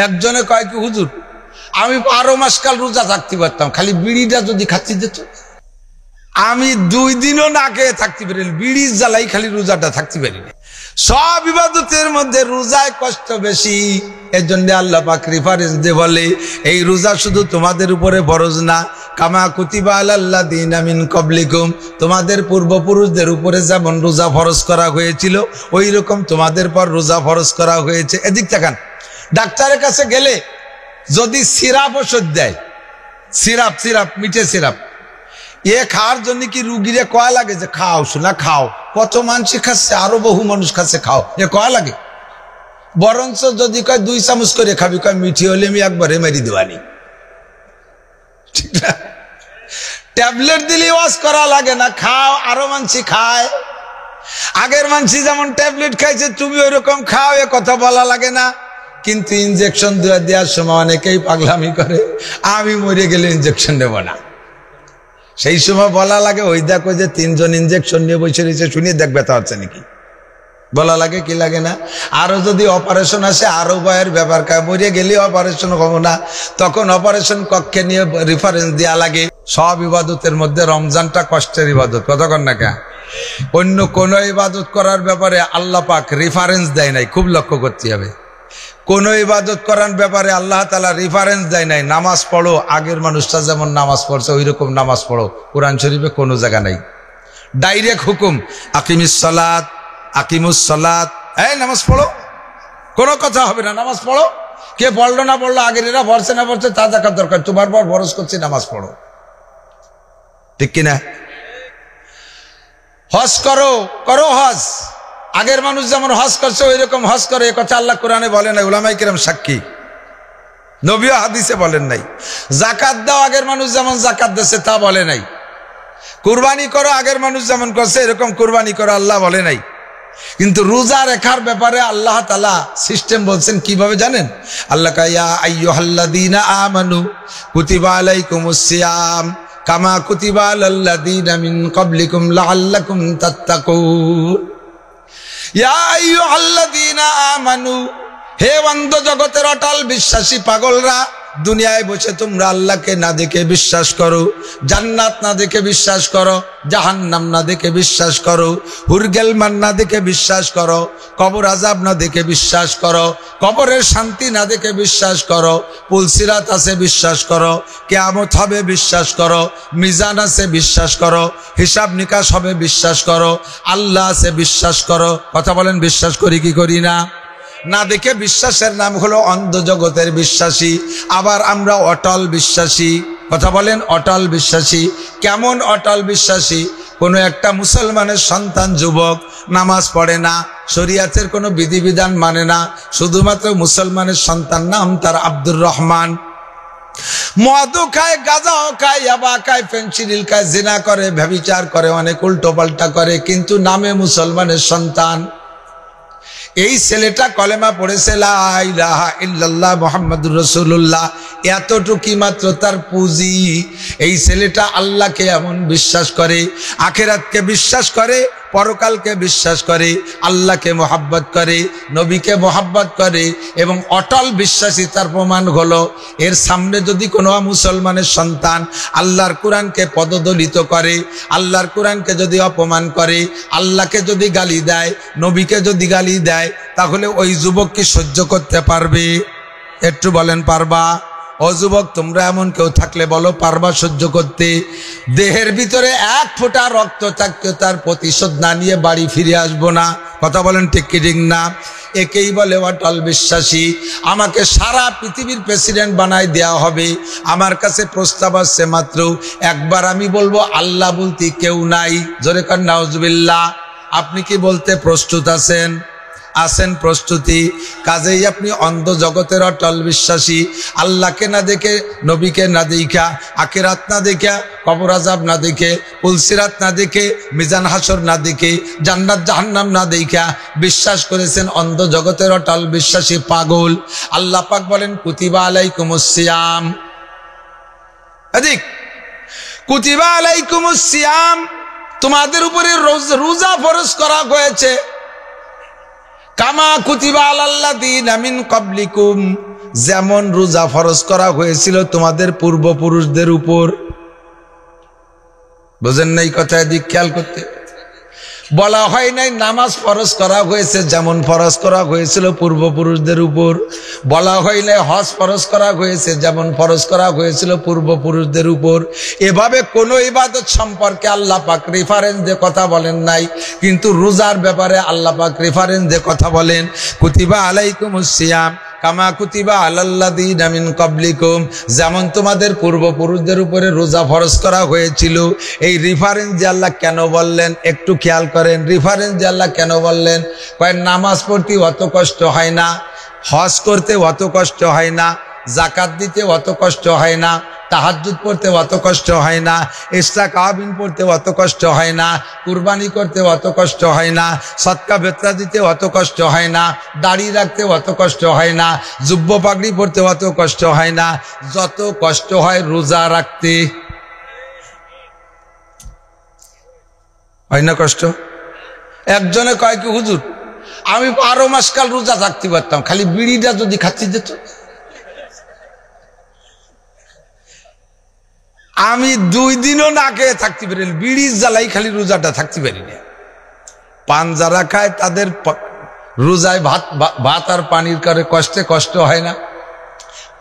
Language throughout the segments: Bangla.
একজনে কয় কি হুজুর আমি 12 মাস কাল রোজা থাকতে পারতাম, খালি বিড়িটা যদি খাচ্ছি যেত। আমি 2 দিনও না খেয়ে থাকতে পারি, বিড়ির জ্বালাই খালি রোজাটা থাকতে পারি না। সব ইবাদতের মধ্যে রোজায় কষ্ট বেশি। এর জন্য আল্লাহ পাক রেফারেন্স দিয়ে বলে এই রোজা শুধু তোমাদের উপরে ফরজ না, কামা কুতিবা আলাল্লাযিনা মিন ক্বাবলিকুম, তোমাদের পূর্বপুরুষদের উপরে যেমন রোজা ফরজ করা হয়েছিল ওই রকম তোমাদের পর রোজা ফরজ করা হয়েছে। এদিক তাকান, ডাক্তারের কাছে গেলে যদি সিরাপ ওষুধ দেয়, সিরাপ মিঠে সিরাপ, এ খাওয়ার জন্য কি রুগীরে কয়া লাগে যে খাও শোনা খাও, কত মানুষ খাচ্ছে, আরো বহু মানুষ খাচ্ছে, খাও, এ কয়া লাগে? বরঞ্চ যদি কয় 2 চামচ করে খাবি, কয় মিঠি হলে আমি একবারে মেরি দেওয়ানি। ঠিক না? ট্যাবলেট দিলে ওয়াজ করা লাগে না, খাও, আরো মানসি খায়। আগের মানসি যেমন ট্যাবলেট খাইছে তুমি ওই রকম খাও, এ কথা বলা লাগে না। কিন্তু ইনজেকশন দেওয়ার সময় অনেকেই পাগলামি করে, আমি মরে গেলে ইনজেকশন নেব না। সেই সময় বলা লাগে ওই দেখো যে 3 জন ইনজেকশন নিয়ে বসে রয়েছে, শুনিয়ে দেখ ব্যথা হচ্ছে নাকি, বলা লাগে কি লাগে না? আরো যদি অপারেশন আসে আরো ভয়ের ব্যাপার, মরে গেলে অপারেশন হবো না, তখন অপারেশন কক্ষে নিয়ে রেফারেন্স দেওয়া লাগে। সব ইবাদতের মধ্যে রমজানটা কষ্টের ইবাদত, কতক্ষণ না কে? অন্য কোন ইবাদত করার ব্যাপারে আল্লাহ পাক রেফারেন্স দেয় নাই, খুব লক্ষ্য করতে হবে। কোন ইবাদত করার ব্যাপারে আল্লাহ তাআলা রেফারেন্স দেয় নাই। নামাজ পড়ো, আগের মানুষটা যেমন নামাজ পড়ছে ওই রকম নামাজ পড়ো, কোরআন শরীফে কোনো জায়গা নাই। ডাইরেক্ট হুকুম আকিমিস সালাত, আকিমুস সালাত, এই নামাজ পড়ো, কোনো কথা হবে না, নামাজ পড়ো। কে পড়লো না পড়লো, আগের এরা পড়ছে না পড়ছে তা দেখার দরকার, তোমার পর ফরজ করছে নামাজ পড়ো, ঠিক কিনা? হজ করো, করো হজ, আগের মানুষ যেমন হজ করছে ওই রকম হজ করে, এ কথা আল্লাহ কোরআনে বলে নাই, উলামায়ে কিরাম সাক্ষী, নবী হাদিসে বলেন নাই। যাকাত দাও, আগের মানুষ যেমন যাকাত দিয়েছে তা বলে নাই। কুরবানি করো, আগের মানুষ যেমন করছে এরকম কুরবানি করো, আল্লাহ বলে নাই। কিন্তু রোজা রেখার ব্যাপারে আল্লাহ তাআলা সিস্টেম বলছেন কিভাবে জানেন? আল্লাহ কয় ইয়া আইয়ুহাল্লাযীনা আমানু কুতিবা আলাইকুমুস সিয়াম কামা কুতিবা আলাল্লাযীনা মিন ক্বাবলিকুম লাআল্লাকুম তাত্তাকুন। ইয়া আইয়ুহাল্লাযীনা আমানু, হে অন্ধ জগতের অটল বিশ্বাসী পাগলরা, দুনিয়ায় বসে তোমরা আল্লাহকে না দেখে বিশ্বাস করো, জান্নাত না দেখে বিশ্বাস করো, জাহান্নাম না দেখে বিশ্বাস করো, হুরগেলমান না দেখে বিশ্বাস করো, কবর আযাব না দেখে বিশ্বাস করো, কবরের শান্তি না দেখে বিশ্বাস করো, পুলসিরাত আছে বিশ্বাস করো, কিয়ামত হবে বিশ্বাস করো, মিজান আছে বিশ্বাস করো, হিসাব নিকাশ হবে বিশ্বাস করো, আল্লাহ আছে বিশ্বাস করো। কথা বলেন, বিশ্বাস করি কি করি না? না দেখে বিশ্বাসের নাম হলো অন্ধ জগতের বিশ্বাসী। আবার আমরা অটল বিশ্বাসী। কথা বলেন, অটল বিশ্বাসী। কেমন অটল বিশ্বাসী? কোনো একটা মুসলমানের সন্তান যুবক নামাজ পড়ে না, শরিয়াতের কোনো বিধিবিধান মানে না, শুধুমাত্র মুসলমানের সন্তান, নাম তার আব্দুর রহমান, মদও খায়, গাঁজাও খায়, ইয়াবা খায়, ফেনসিডিল খায়, জিনা করে, ব্যভিচার করে, অনেক উল্টো পাল্টা করে, কিন্তু নামে মুসলমানের সন্তান। এই ছেলেটা কলেমা পড়েছে লা ইলাহা ইল্লাল্লাহ মুহাম্মাদুর রাসূলুল্লাহ, এতটুকুই মাত্র তার পুঁজি। এই ছেলেটা আল্লাহকে এমন বিশ্বাস করে, আখিরাতকে বিশ্বাস করে, পরকালকে বিশ্বাস করে, আল্লাহকে মোহাব্বত করে, নবীকে মোহাব্বত করে এবং অটল বিশ্বাসী। তার প্রমাণ হলো এর সামনে যদি কোনো মুসলমানের সন্তান আল্লাহর কোরআনকে পদদলিত করে, আল্লাহর কোরআনকে যদি অপমান করে, আল্লাহকে যদি গালি দেয়, নবীকে যদি গালি দেয়, তাহলে ওই যুবক কি সহ্য করতে পারবে? একটু বলেন, পারবা? ও যুবক, তোমরা এমন কেউ থাকলে বলো পারবা সহ্য করতে? দেহের ভিতরে 1 ফোঁটা রক্ত থাকতে তার প্রতিশোধ না নিয়ে বাড়ি ফিরে আসবো না। কথা বলেন, ঠিক কি ঠিক না? একেই বলে অটল বিশ্বাসী। আমাকে সারা পৃথিবীর প্রেসিডেন্ট বানায় দেওয়া হবে, আমার কাছে প্রস্তাব আসছে মাত্র একবার আমি বলবো আল্লাহ বলতে কেউ নাই। জোরে কান নাউজুবিল্লাহ। আপনি কি বলতে প্রস্তুত আছেন? আছেন প্রস্তুতি? কাজেই আপনি অন্ধ জগতের অটল বিশ্বাসী। আল্লাহকে না দেখে, নবীকে না দেখা, আখিরাত না দেখা, কবর আযাব না দেখে, পুলসিরাত না দেখে, মিজান হাসর না দেখে, জান্নাত জাহান্নাম না দেখা বিশ্বাস করেছেন, অন্ধ জগতের অটল বিশ্বাসী পাগল। আল্লাহ পাক বলেন কুতিবা আলাইকুমুস সিয়াম, এদিক কুতিবা আলাইকুমুস সিয়াম, তোমাদের উপরে রোজা ফরজ করা হয়েছে। কামা কুতিবা আলাল্লাযীনা মিন ক্বাবলিকুম, যেমন রোজা ফরজ করা হয়েছিল তোমাদের পূর্বপুরুষদের উপর। বুঝেন নাই কথা? এদিক খেয়াল করতে বলা হয় নাই নামাজ ফরজ করা হয়েছে যেমন ফরজ করা হয়েছিল পূর্বপুরুষদের উপর। বলা হয় নাই হজ ফরজ করা হয়েছে যেমন ফরজ করা হয়েছিল পূর্বপুরুষদের উপর। এভাবে কোন ইবাদত সম্পর্কে আল্লাহ পাক রেফারেন্স দিয়ে কথা বলেন নাই, কিন্তু রোজার ব্যাপারে আল্লাহ পাক রেফারেন্স দিয়ে কথা বলেন। কুতিবা আলাইকুমুস সিয়াম কামা কুতিবা আলাল্লাযীনা মিন ক্বাবলিকুম, যেমন তোমাদের পূর্বপুরুষদের উপরে রোজা ফরজ করা হয়েছিল। এই রেফারেন্স যে আল্লাহ কেন বললেন একটু খেয়াল করেন। রেফারেন্স যে আল্লাহ কেন বললেন? কয়েক নামাজ পড়তে অত কষ্ট হয় না, হজ করতে অত কষ্ট হয় না, যাকাত দিতে অত কষ্ট হয় না, তাহাজ্জুদ পড়তে অত কষ্ট হয় না, ইসরাক আবিন পড়তে অত কষ্ট হয় না, কুরবানি করতে অত কষ্ট হয় না, সদকা বেতরা দিতে অত কষ্ট হয় না, দাড়ি রাখতে অত কষ্ট হয় না, জুব্ব পাগড়ি পড়তে অত কষ্ট হয় না, যত কষ্ট হয় রোজা রাখতে। হয় না কষ্ট? একজনে কয় কি হুজুর আমি 12 মাস কাল রোজা থাকতে পারতাম, খালি বিড়িটা যদি খাচ্ছি যেত। আমি 2 দিনও না খেয়ে থাকতে পারি, বিড়ির জ্বালাই খালি রোজাটা থাকতে পারি না। পান যারা খায় তাদের রোজায় ভাত আর পানির করে কষ্টে কষ্ট হয় না,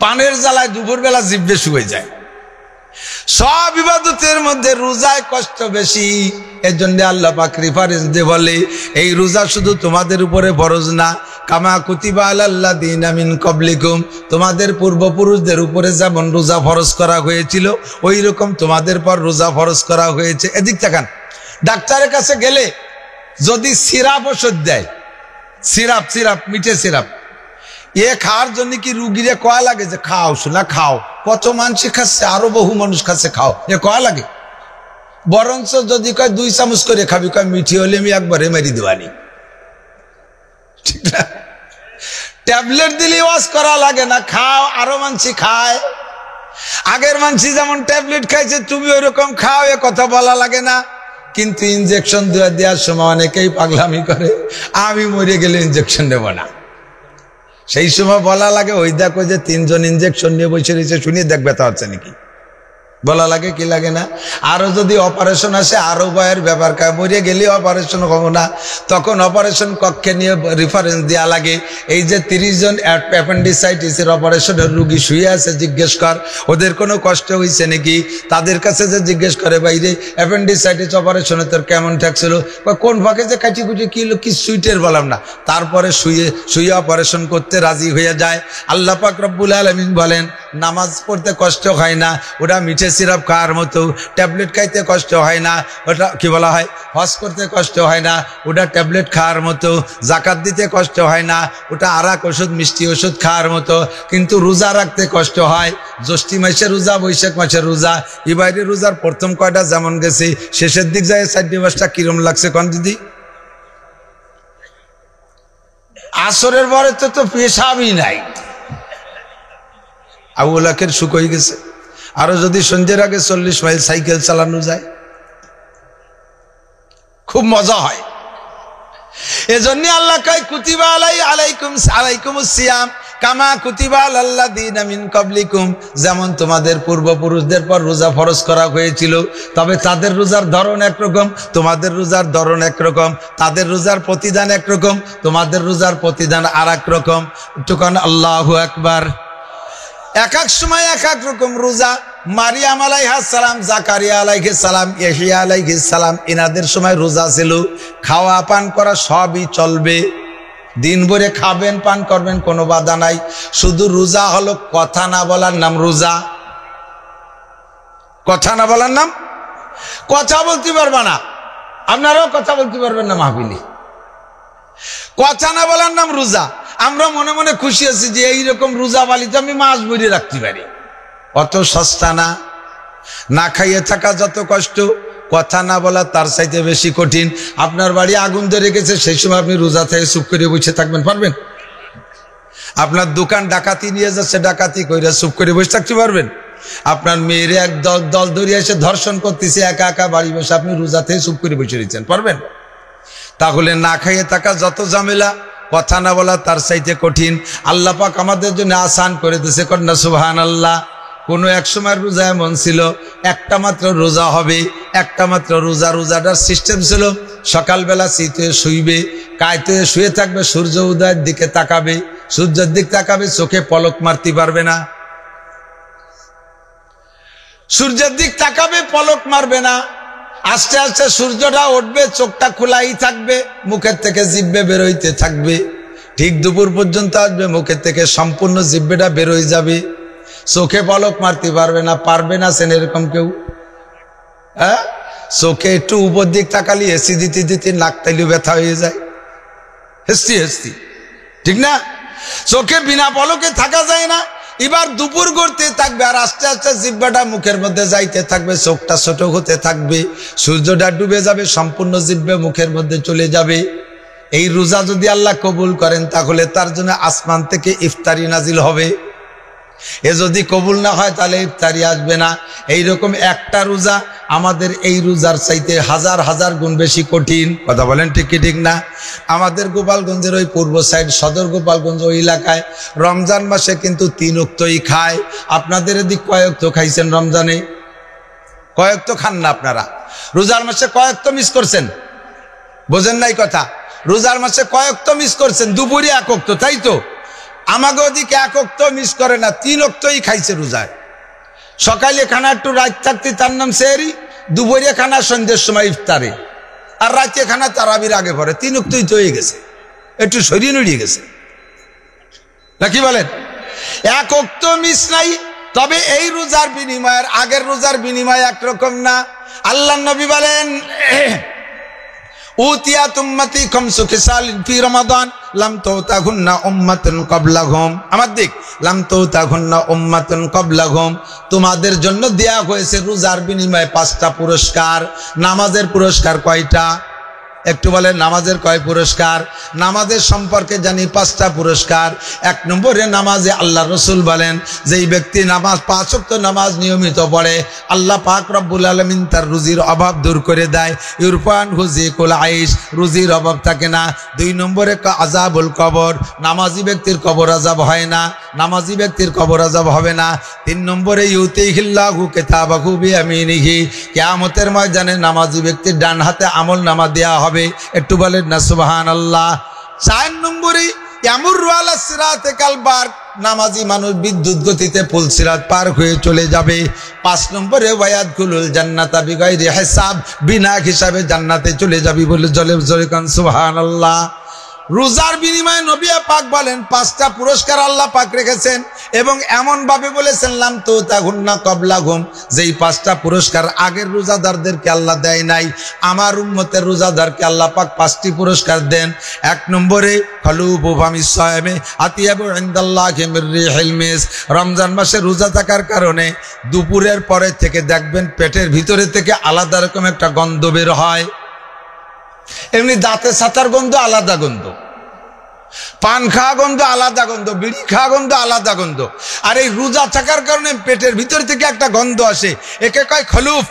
পানের জ্বালায় দুপুরবেলা জিভে শুয়ে যায়। সব ইবাদতের মধ্যে রোজায় কষ্ট বেশি। এর জন্য আল্লাহ পাক রেফারেন্স দিয়ে বলে এই রোজা শুধু তোমাদের উপরে ফরজ না, কামা কুতিবা আলাল্লাযীনা মিন ক্বাবলিকুম, তোমাদের পূর্বপুরুষদের উপরে যেমন রোজা ফরজ করা হয়েছিল ওই রকম তোমাদের পর রোজা ফরজ করা হয়েছে। এদিক তাকান, ডাক্তারের কাছে গেলে যদি সিরাপ ওষুধ দেয়, সিরাপ মিঠে সিরাপ, এ খাওয়ার জন্য কি রুগীরে কয়া লাগে যে খাও শোনা খাও, কত মানুষ খাচ্ছে, আরো বহু মানুষ খাচ্ছে, খাও, এ কয়া লাগে? বরঞ্চ যদি কয় 2 চামচ করে খাবি, কয় মিঠি হলে আমি একবারে মেরি দেওয়ানি। ঠিক না? ট্যাবলেট দিলে ওয়াজ করা লাগে না, খাও, আরো মানসি খায়। আগের মানসি যেমন ট্যাবলেট খাইছে তুমি ওই রকম খাও, এ কথা বলা লাগে না। কিন্তু ইনজেকশন দেওয়ার সময় অনেকেই পাগলামি করে, আমি মরে গেলে ইনজেকশন নেব না। সেই সময় বলা লাগে ওই দেখো যে 3 জন ইনজেকশন নিয়ে বসে রয়েছে, শুনিয়ে দেখবে তা হচ্ছে নাকি, বলা লাগে কি লাগে না? আরো যদি অপারেশন আসে আরো ভয়ের ব্যাপার, মরিয়ে গেলে অপারেশন হবো না, তখন অপারেশন কক্ষে নিয়ে রেফারেন্স দেওয়া লাগে। এই যে 30 জন অ্যাপেন্ডিসাইটিসের অপারেশনের রুগী শুয়ে আছে, জিজ্ঞেস কর ওদের কোনো কষ্ট হয়েছে নাকি। তাদের কাছে যে জিজ্ঞেস করে বাইরে অ্যাপেন্ডিসাইটিস অপারেশনে তোর কেমন ঠেকছিল, কোন ফাঁকে যে কাটি কুটি কি সুইটের বললাম না, তারপরে শুয়ে অপারেশন করতে রাজি হয়ে যায়। আল্লাহ পাক রব্বুল আলামিন বলেন নামাজ পড়তে কষ্ট হয় না, ওটা মিঠে সিরাপ খাওয়ার মতো। ট্যাবলেট খাইতে কষ্ট হয় না, ওটা কি বলা হয়, হজ করতে কষ্ট হয় না, ওটা ট্যাবলেট খাওয়ার মতো। যাকাত দিতে কষ্ট হয় না, ওটা আরাক ওষুধ মিষ্টি ওষুধ খাওয়ার মতো। কিন্তু রোজা রাখতে কষ্ট হয়। জ্যৈষ্ঠী মাসের রোজা, বৈশাখ মাসের রোজা, এই বাইরে রোজার প্রথম কয়টা যেমন গেছে, শেষের দিক যায় 4 মাসটা কিরম লাগছে কন দিদি? আসরের পরে তো পেশাবই নাই, আবু লাখের সুখ হয়ে গেছে। আরো যদি সন্ধ্যের আগে 40 মাইল সাইকেল চালানো যায় খুব মজা হয়। এজন্য আল্লাহ কয় কুতিবা আলাইকুমুস সিয়াম কামা কুতিবা আলাল্লাযীনা মিন ক্বাবলিকুম, যেমন তোমাদের পূর্বপুরুষদের পর রোজা ফরজ করা হয়েছিল। তবে তাদের রোজার ধরন একরকম, তোমাদের রোজার ধরন একরকম। তাদের রোজার প্রতিদান একরকম, তোমাদের রোজার প্রতিদান আর এক রকম। একটুখান আল্লাহু আকবার। এক এক সময় এক এক রকম রোজা। মারিয়াম আলাইহিস সালাম, জাকারিয়া আলাইহিস সালাম, ইয়াহইয়া আলাইহিস সালাম, এনাদের সময় রোজা ছিল। খাওয়া পান করা সবই চলবে, দিন ভরে খাবেন পান করবেন, কোনো বাধা নাই। শুধু রোজা হলো কথা না বলার নাম রোজা। কথা না বলার নাম, কথা বলতে পারবে না, আপনারাও কথা বলতে পারবেন না মাহফিলে। কথা না বলার নাম রোজা। আমরা মনে মনে খুশি আছি যে এইরকম রোজা বালিতে আমি মাস ভরে রাখতে পারি। অত সস্তা না। না খাইয়ে থাকা যত কষ্ট, কথা না বলা তার চাইতে বেশি কঠিন। আপনার বাড়ি আগুন ধরে গেছে, সেই সময় আপনি রোজা থেকে চুপ করে বসে থাকবেন, পারবেন? আপনার দোকান ডাকাতি নিয়ে যাচ্ছে, ডাকাতি কইরা চুপ করে বসে থাকতে পারবেন? আপনার মেয়েরে এক দল ধরিয়ে এসে ধর্ষণ করতেছে, একা একা বাড়ি বসে আপনি রোজা থেকে চুপ করে বসে রয়েছেন, পারবেন? তাহলে না খাইয়ে থাকা যত ঝামেলা, কথা না বলা তার চাইতে কঠিন। আল্লাহ পাক আমাদের জন্য আসান করে দিয়েছে, কন্যা সুবহানাল্লাহ। কোনো এক সময় রোজা এমন ছিল একটা মাত্র রোজা হবে, একটা মাত্র রোজা। রোজাটার সিস্টেম ছিল সকালবেলা শীতে শুইবে, কায়তে শুয়ে থাকবে, সূর্য উদয়ের দিকে তাকাবে, সূর্যের দিক তাকাবে, চোখে পলক মারতে পারবে না। সূর্যের দিক তাকাবে, পলক মারবে না। আস্তে আস্তে সূর্যটা উঠবে, চোখটা খোলাই থাকবে, মুখের থেকে জিহ্বে বেরোইতে থাকবে। ঠিক দুপুর পর্যন্ত আসবে, মুখের থেকে সম্পূর্ণ জিহ্বেটা বেরোই যাবে, চোখে পলক মারতে পারবে না। পারবে না সেন এরকম কেউ? হ্যাঁ, চোখে একটু উপর দিক তাকালি হেসি দিতে দিতে নাক তাইলেও ব্যথা হয়ে যায়, হেসতি হেসতি, ঠিক না? চোখে বিনা পলকে থাকা যায় না। এবার দুপুর গড়তে থাকবে, আর আস্তে আস্তে জিহ্বাটা মুখের মধ্যে যাইতে থাকবে, চোখটা ছোট হতে থাকবে, সূর্যটা ডুবে যাবে, সম্পূর্ণ জিহ্বা মুখের মধ্যে চলে যাবে। এই রোজা যদি আল্লাহ কবুল করেন তাহলে তার জন্য আসমান থেকে ইফতারি নাজিল হবে। এ যদি কবুল না হয় তাহলে ইফতারি আসবে না। এইরকম একটা রোজা আমাদের এই রোজার চাইতে হাজার হাজার গুণ বেশি কঠিন। কথা বলেন ঠিক কি ঠিক না? আমাদের গোপালগঞ্জের ওই পূর্ব সাইড, সদর গোপালগঞ্জ ওই এলাকায় রমজান মাসে কিন্তু 3 ওয়াক্তই খায়। আপনাদের এদিক কয় ওয়াক্ত খাইছেন রমজানে? কয় ওয়াক্ত খান না আপনারা? রোজার মাসে কয় ওয়াক্ত মিস করছেন? বোঝেন নাই কথা? রোজার মাসে কয় ওয়াক্ত মিস করছেন? দুপুরে 1 ওয়াক্ত, তাই তো? আমাকে ওদিকে 1 ওয়াক্ত মিস করে না, 3 ওয়াক্তই খাইছে রোজায়। সকালে খানা একটু রাত থাকতে তার নাম সেহরি, দুপুরে খানা সন্ধ্যের সময় ইফতারে, আর রাতে খানা তারাবির আগে পরে। 3 ওয়াক্তই তো হয়ে গেছে, একটু সরিয়ে নড়িয়ে গেছে, নাকি বলেন? 1 ওয়াক্ত মিস নাই। তবে এই রোজার বিনিময়ের আগের রোজার বিনিময় একরকম না। আল্লাহ নবী বলেন, উতিয়াত উম্মতি খামসু খিসালিন ফি রমাদান লাম তুতাহুন্না উম্মাতুন ক্বাবলাহুম। আমার দিক, লাম তুতাহুন্না উম্মাতুন ক্বাবলাহুম, তোমাদের জন্য দেয়া হয়েছে রোজার বিনিময়ে 5টা পুরস্কার। নামাজের পুরস্কার কয়টা? একটু বলেন, নামাজের কয় পুরস্কার? নামাজের সম্পর্কে জানি 5টা পুরস্কার। 1 নম্বরে নামাজে আল্লাহ রসুল বলেন, যেই ব্যক্তি নামাজ 5 ওয়াক্ত নামাজ নিয়মিত পড়ে, আল্লাহ পাক রব্বুল আলামিন তার রুজির অভাব দূর করে দেয়। ইরফান হুজিকুল আইশ, রুজির অভাব থাকে না। 2 নম্বরে আযাবুল কবর, নামাজি ব্যক্তির কবর আযাব হয় না, নামাজি ব্যক্তির কবর আযাব হবে না। 3 নম্বরে ইউতিহিল্লাহু কিতাবাহু বিয়ামিনিহি, কিয়ামতের ময়দানে নামাজি ব্যক্তির ডান হাতে আমল নামা দেয়া হবে। একটু বলেন না সুবহানাল্লাহ। 4 নম্বরে ইয়ামুরু আলা সিরাতে কালবার, নামাজি মানুষ বিদ্যুৎ গতিতে পুল সিরাত পার হয়ে চলে যাবে। 5 নম্বরে ওয়ায়াদখুলুল জান্নাতা বিগাইরি হিসাব, বিনা হিসাবে জান্নাতে চলে যাবে। বলে জলে জলে কান সুবহানাল্লাহ। রোজার বিনিময়ে নবী পাক বলেন 5টা পুরস্কার আল্লাহ পাক রেখেছেন, এবং এমন ভাবে বলেছেন লাম তুতাহুন্না ক্বাবলাহুম, যেই 5টা পুরস্কার আগের রোজাদারদেরকে আল্লাহ দেয় নাই। আমার উম্মতের রোজাদারকে আল্লাহ পাক 5টি পুরস্কার দেন। 1 নম্বরে খালুবু ফামিস সায়মে আতিয়াবু ইনদাল্লাহি মির রিহিল মিস, রমজান মাসে রোজা থাকার কারণে দুপুরের পরে থেকে দেখবেন পেটের ভিতরে থেকে আলাদা রকম একটা গন্ধ বের হয়। এমনি দাঁতে ছাতার গন্ধ আলাদা গন্ধ, পান খাওয়া গন্ধ আলাদা গন্ধ, বিড়ি খাওয়া গন্ধ আলাদা গন্ধ। আর এই রোজা থাকার কারণে পেটের ভিতর থেকে একটা গন্ধ আসে, একে কয় খলুফ।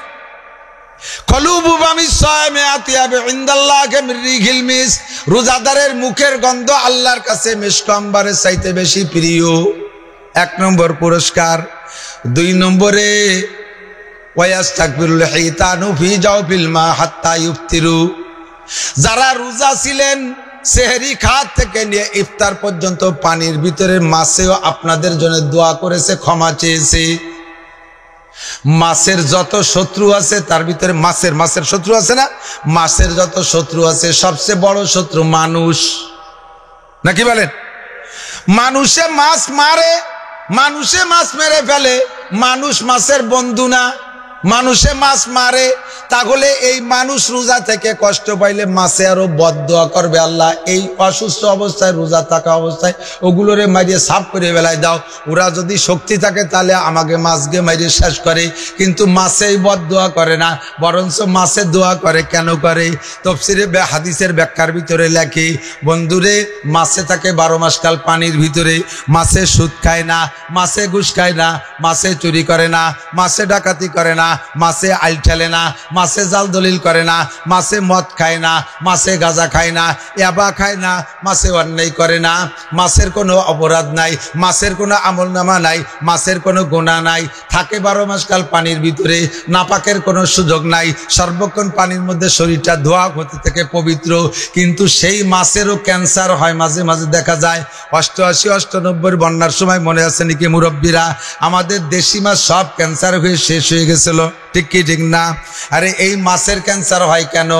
খলুবু ফামিস সায়মে আতিয়াবু ইনদাল্লাহি মির রিহিল মিস, রোজাদারের মুখের গন্ধ আল্লাহর কাছে মিশক আম্বারের চাইতে বেশি প্রিয়। 1 নম্বর পুরস্কার। 2 নম্বরে ওয়ায়াস্তাকবিরুল হিতানু ফি জাওফিল মা হাত্তা ইফতিরু, যারা রোজা ছিলেন সেহরি খাত থেকে নিয়ে ইফতার পর্যন্ত পানির ভিতরে মাছেও আপনাদের জন্য দোয়া করেছে, ক্ষমা চেয়েছে। মাছের যত শত্রু আছে তার ভিতরে মাছের শত্রু আছে না? মাছের যত শত্রু আছে সবচেয়ে বড় শত্রু মানুষ, নাকি বলেন? মানুষে মাছ মারে, মানুষে মাছ মেরে ফেলে, মানুষ মাছের বন্ধু না। মানুষে মাছ মারে, তাহলে এই মানুষ রোজা থেকে কষ্ট পাইলে মাছে আরো বদদোয়া করবে, আল্লাহ এই অসুস্থ অবস্থায় রোজা থাকা অবস্থায় ওগুলোরে মারিয়ে সাফ করে বেলায় দাও। ওরা যদি শক্তি থাকে তাহলে আমাকে মাছকে মারিয়ে শেষ করে, কিন্তু মাছেই বদদোয়া করে না, বরঞ্চ মাছে দোয়া করে। কেন করে? তাফসীরে হাদিসের ব্যাখ্যার ভিতরে লেখে, বন্ধুরে মাছে থাকে 12 মাস কাল পানির ভিতরে, মাছে সুদ খায় না, মাছে ঘুষ খায় না, মাছে চুরি করে না, মাছে ডাকাতি করে না, মাছে আইল ঠেলে না, মাছে জাল দলিল করে না, মাছে মদ খায় না, মাছে গাঁজা খায় না, ইয়াবা খায় না, মাছে অন্যায় করে না, মাছের কোনো অপরাধ নাই, মাছের কোনো আমলনামা নাই, মাছের কোনো গুনাহ নাই, থাকে 12 মাস কাল পানির ভিতরে, নাপাকের কোনো সুযোগ নাই, সর্বক্ষণ পানির মধ্যে শরীরটা ধোয়া হতে থেকে পবিত্র। কিন্তু সেই মাছেরও ক্যান্সার হয় মাঝে মাঝে দেখা যায়। 88, 98 বন্যার সময় মনে আছে নাকি মুরব্বীরা, আমাদের দেশি মাছ সব ক্যান্সার হয়ে শেষ হয়ে গেছিল, ঠিক কি ঠিক না? আরে এই মাছের ক্যান্সার হয় কেন?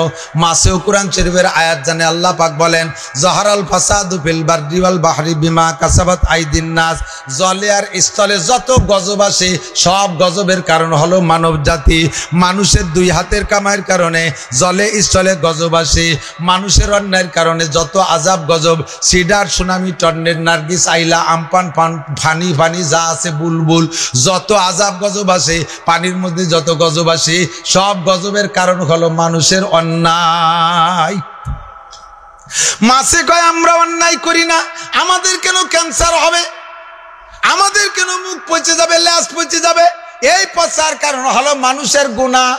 মাছেও কোরআন শরীফের আয়াত জানে। আল্লাহ পাক বলেন, জহারাল ফাসাদু ফিল বাররি ওয়াল বাহরি বিমা কাসাবাত আইদিন নাস। জলে আর স্থলে যত গজব আসে সব গজবের কারণ হলো মানব জাতি। মানুষের 2 হাতের কামাইয়ের কারণে জলে স্থলে গজব আসে। মানুষের অন্যায়ের কারণে যত আজাব গজব, সিডার, সুনামি, টর্নেড, নার্গিস, আইলা, আমপান, ফানি ফানি যা আছে, বুলবুল, যত আজাব গজব আসে, পানির মধ্যে যত গজব আসে, সব গজবের কারণ হলো মানুষের অন্যায়। মাছে কয় আমরা অন্যায় করি না, আমাদের কেন ক্যান্সার হবে, আমাদের কেন মুখ পচে যাবে, ল্যাস পচে যাবে? এই পচার কারণ হলো মানুষের গুনাহ।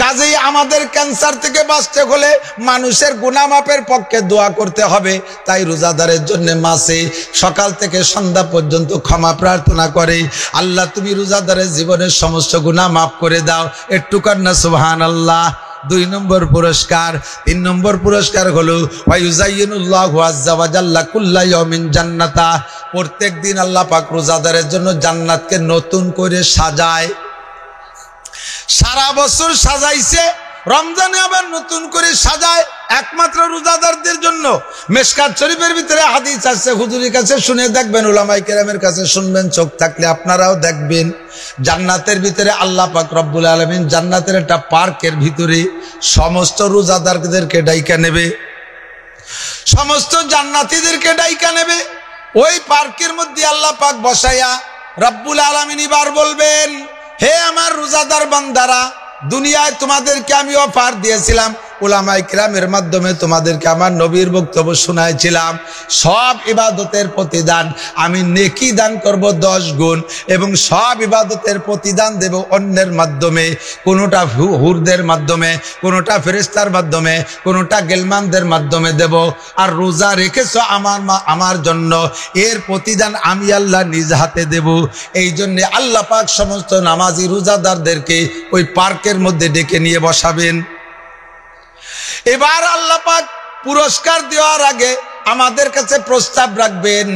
কাজেই আমাদের ক্যান্সার থেকে বাঁচতে হলে মানুষের গুনাহ মাপের পক্ষে দোয়া করতে হবে। তাই রোজাদারের জন্য মাসে সকাল থেকে সন্ধ্যা পর্যন্ত ক্ষমা প্রার্থনা করে, আল্লাহ তুমি রোজাদারের জীবনের সমস্ত গুনাহ মাফ করে দাও। একটু কান্না সুবহানাল্লাহ। 2 নম্বর পুরস্কার। 3 নম্বর পুরস্কার হলো ওয়ায়ুজাইয়িনুল্লাহু আযজা ওয়া জাল্লা কুল্লা ইয়াউমিন জান্নাতা। প্রত্যেক দিন আল্লাহ পাক রোজাদারের জন্য জান্নাতকে নতুন করে সাজায়। সারা বছর সাজাইছে, রমজানে আবার নতুন করে সাজায় একমাত্র রোজাদারদের জন্য। মিশকাত শরীফের ভিতরে হাদিস আছে, হুজুরের কাছে শুনে দেখবেন, উলামায়ে কেরামের কাছে শুনবেন, চোখ থাকলে আপনারাও দেখবেন। জান্নাতের ভিতরে আল্লাহ পাক রব্বুল আলামিন জান্নাতের একটা পার্কের ভিতরে সমস্ত রোজাদারদেরকে ডাইকা নেবে, সমস্ত জান্নাতীদেরকে ডাইকা নেবে। ওই পার্কের মধ্যে আল্লাহ পাক বসাইয়া রব্বুল আলামিন এবার বলবেন, হে আমার রোজাদার বান্দারা, দুনিয়ায় তোমাদেরকে আমি অফার দিয়েছিলাম, উলামায়ে কিরামের মাধ্যমে তোমাদেরকে আমার নবীর বক্তব্য শোনাইছিলাম, সব ইবাদতের প্রতিদান আমি নেকি দান করব 10 গুণ, এবং সব ইবাদতের প্রতিদান দেব অন্যের মাধ্যমে, কোনোটা হুরদের মাধ্যমে, কোনোটা ফেরেশতার মাধ্যমে, কোনোটা গেলমানদের মাধ্যমে দেব। আর রোজা রেখেছ আমার জন্য, এর প্রতিদান আমি আল্লাহ নিজ হাতে দেব। এই জন্যে আল্লাহ পাক সমস্ত নামাজি রোজাদারদেরকে ওই পার্কের মধ্যে ডেকে নিয়ে বসাবেন। এবার আল্লাহ পাক পুরস্কার দেওয়ার আগে আমাদের কাছে প্রস্তাব রাখবেন,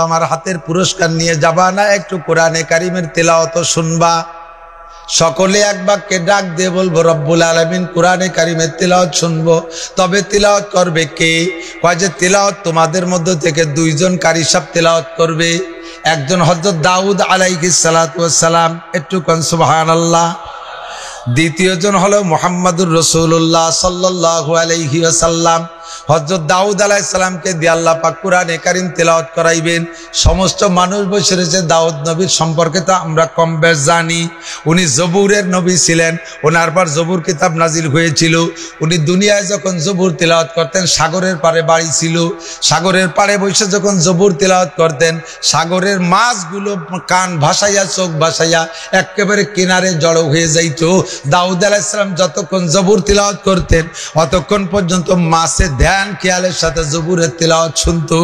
আমার হাতের পুরস্কার নিয়ে যাবা না, একটু কোরআনে কারিমের তেলাওয়াত শুনবা। সকলে এক বাক্যে ডাক দিয়ে বলবো, রব্বুল আলামিন কোরআনে কারিমের তেলাওয়াত শুনবো। তবে তেলাওয়াত করবে কে? কয় যে তেলাওয়াত তোমাদের মধ্য থেকে 2 জন কারি সাহেব তেলাওয়াত করবে। একজন হযরত দাউদ আলাইহিস সালাতু ওয়াস সালাম, একটু কোন সুবহানাল্লাহ। দ্বিতীয় জন হলো মুহাম্মাদুর রাসূলুল্লাহ সাল্লাল্লাহু আলাইহি ওয়াসাল্লাম। হযরত দাউদ আলাইহিস সালামকে দিয়ে আল্লাহ পাক কোরআনে কারীম তেলাওয়াত করাইবেন। সমস্ত মানুষ বসে রয়েছে। দাউদ নবীর সম্পর্কে তো আমরা কম বেশ জানি, উনি জবুরের নবী ছিলেন, ওনার পর জবুর কিতাব নাজিল হয়েছিল। উনি দুনিয়ায় যখন জবুর তেলাওয়াত করতেন, সাগরের পাড়ে বাড়ি ছিল, সাগরের পাড়ে বসে যখন জবুর তেলাওয়াত করতেন, সাগরের মাছগুলো কান ভাসাইয়া, চোখ ভাসাইয়া একেবারে কিনারে জড়ো হয়ে যাইত। দাউদ আলাইহিস সালাম যতক্ষণ জবুর তেলাওয়াত করতেন, অতক্ষণ পর্যন্ত মাছের ধ্যান খেয়ালের সাথে জবুরের তেলাওয়াত শুনতো।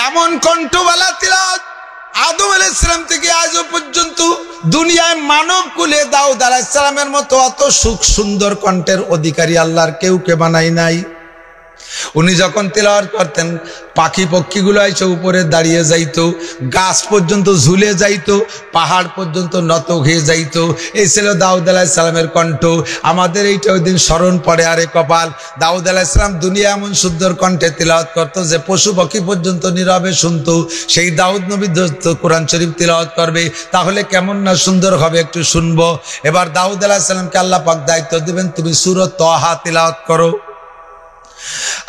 এমন কণ্ঠওয়ালা তেলাওয়াত আদম আলাইহিস সালাম থেকে আজ পর্যন্ত দুনিয়ায় মানব কুলে দাউদ আলাইহিস সালামের মতো অত সুন্দর কণ্ঠের অধিকারী আল্লাহর কেউকে বানাই নাই। উনি যখন তেলাওয়াত করতেন, পাখি পক্ষীগুলো এসে উপরে দাঁড়িয়ে যাইতো, গাছ পর্যন্ত ঝুলে যাইতো, পাহাড় পর্যন্ত নত হয়ে যাইতো। এই ছিল দাউদ আলাইহিস সালামের কণ্ঠ। আমাদের এইটা ওই দিন স্মরণ পড়ে, আরে কপাল, দাউদ আলাইহিস সালাম দুনিয়া এমন সুন্দর কণ্ঠে তেলাওয়াত করতো যে পশু পক্ষী পর্যন্ত নীরবে শুনতো। সেই দাউদ নবী কোরআন শরীফ তেলাওয়াত করবে, তাহলে কেমন না সুন্দর হবে, একটু শুনবো। এবার দাউদ আলাইহিস সালামকে আল্লাহ পাক দায়িত্ব দিবেন, তুমি সূরা তাহা তেলাওয়াত করো।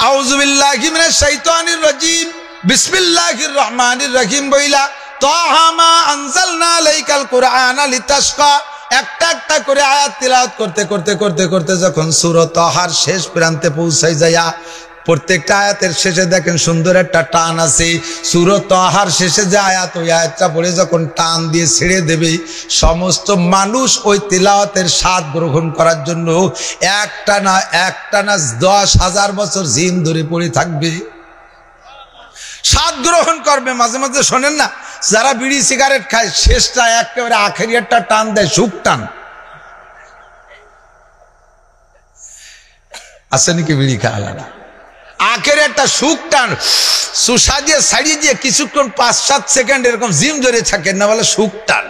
আউযু বিল্লাহি মিনাশ শাইতানির রাজীম, বিসমিল্লাহির রহমানির রহিম বইলা তাহা মা আনজালনা আলাইকাল কুরআনা লিতাশকা। একটা একটা করে আয়াত তিলাওয়াত করতে করতে করতে করতে যখন সূরা তাহার শেষ প্রান্তে পৌঁছায় যায়, প্রত্যেকটা আয়াতের শেষে দেখেন সুন্দর একটা টান আছে। সূরা তাহার শেষে যে আয়াত, ওই আয়াতটা পড়ে যখন টান দিয়ে ছেড়ে দেবে, সমস্ত মানুষ ওই তিলাওয়াতের স্বাদ গ্রহণ করার জন্য একটানা 10,000 বছর জিন ধরে পড়ে থাকবে, স্বাদ গ্রহণ করবে। মাঝে মাঝে শোনেন না, যারা বিড়ি সিগারেট খায় শেষটা একেবারে আখেরি একটা টান দেয়, সুখ টান আছে নাকি? বিড়ি খাওয়া আখের একটা সুখ টান, সুসা দিয়ে ছাড়িয়ে দিয়ে কিছুক্ষণ 5-7 সেকেন্ড এরকম জিম ধরে থাকেন না, বলে সুখ টান।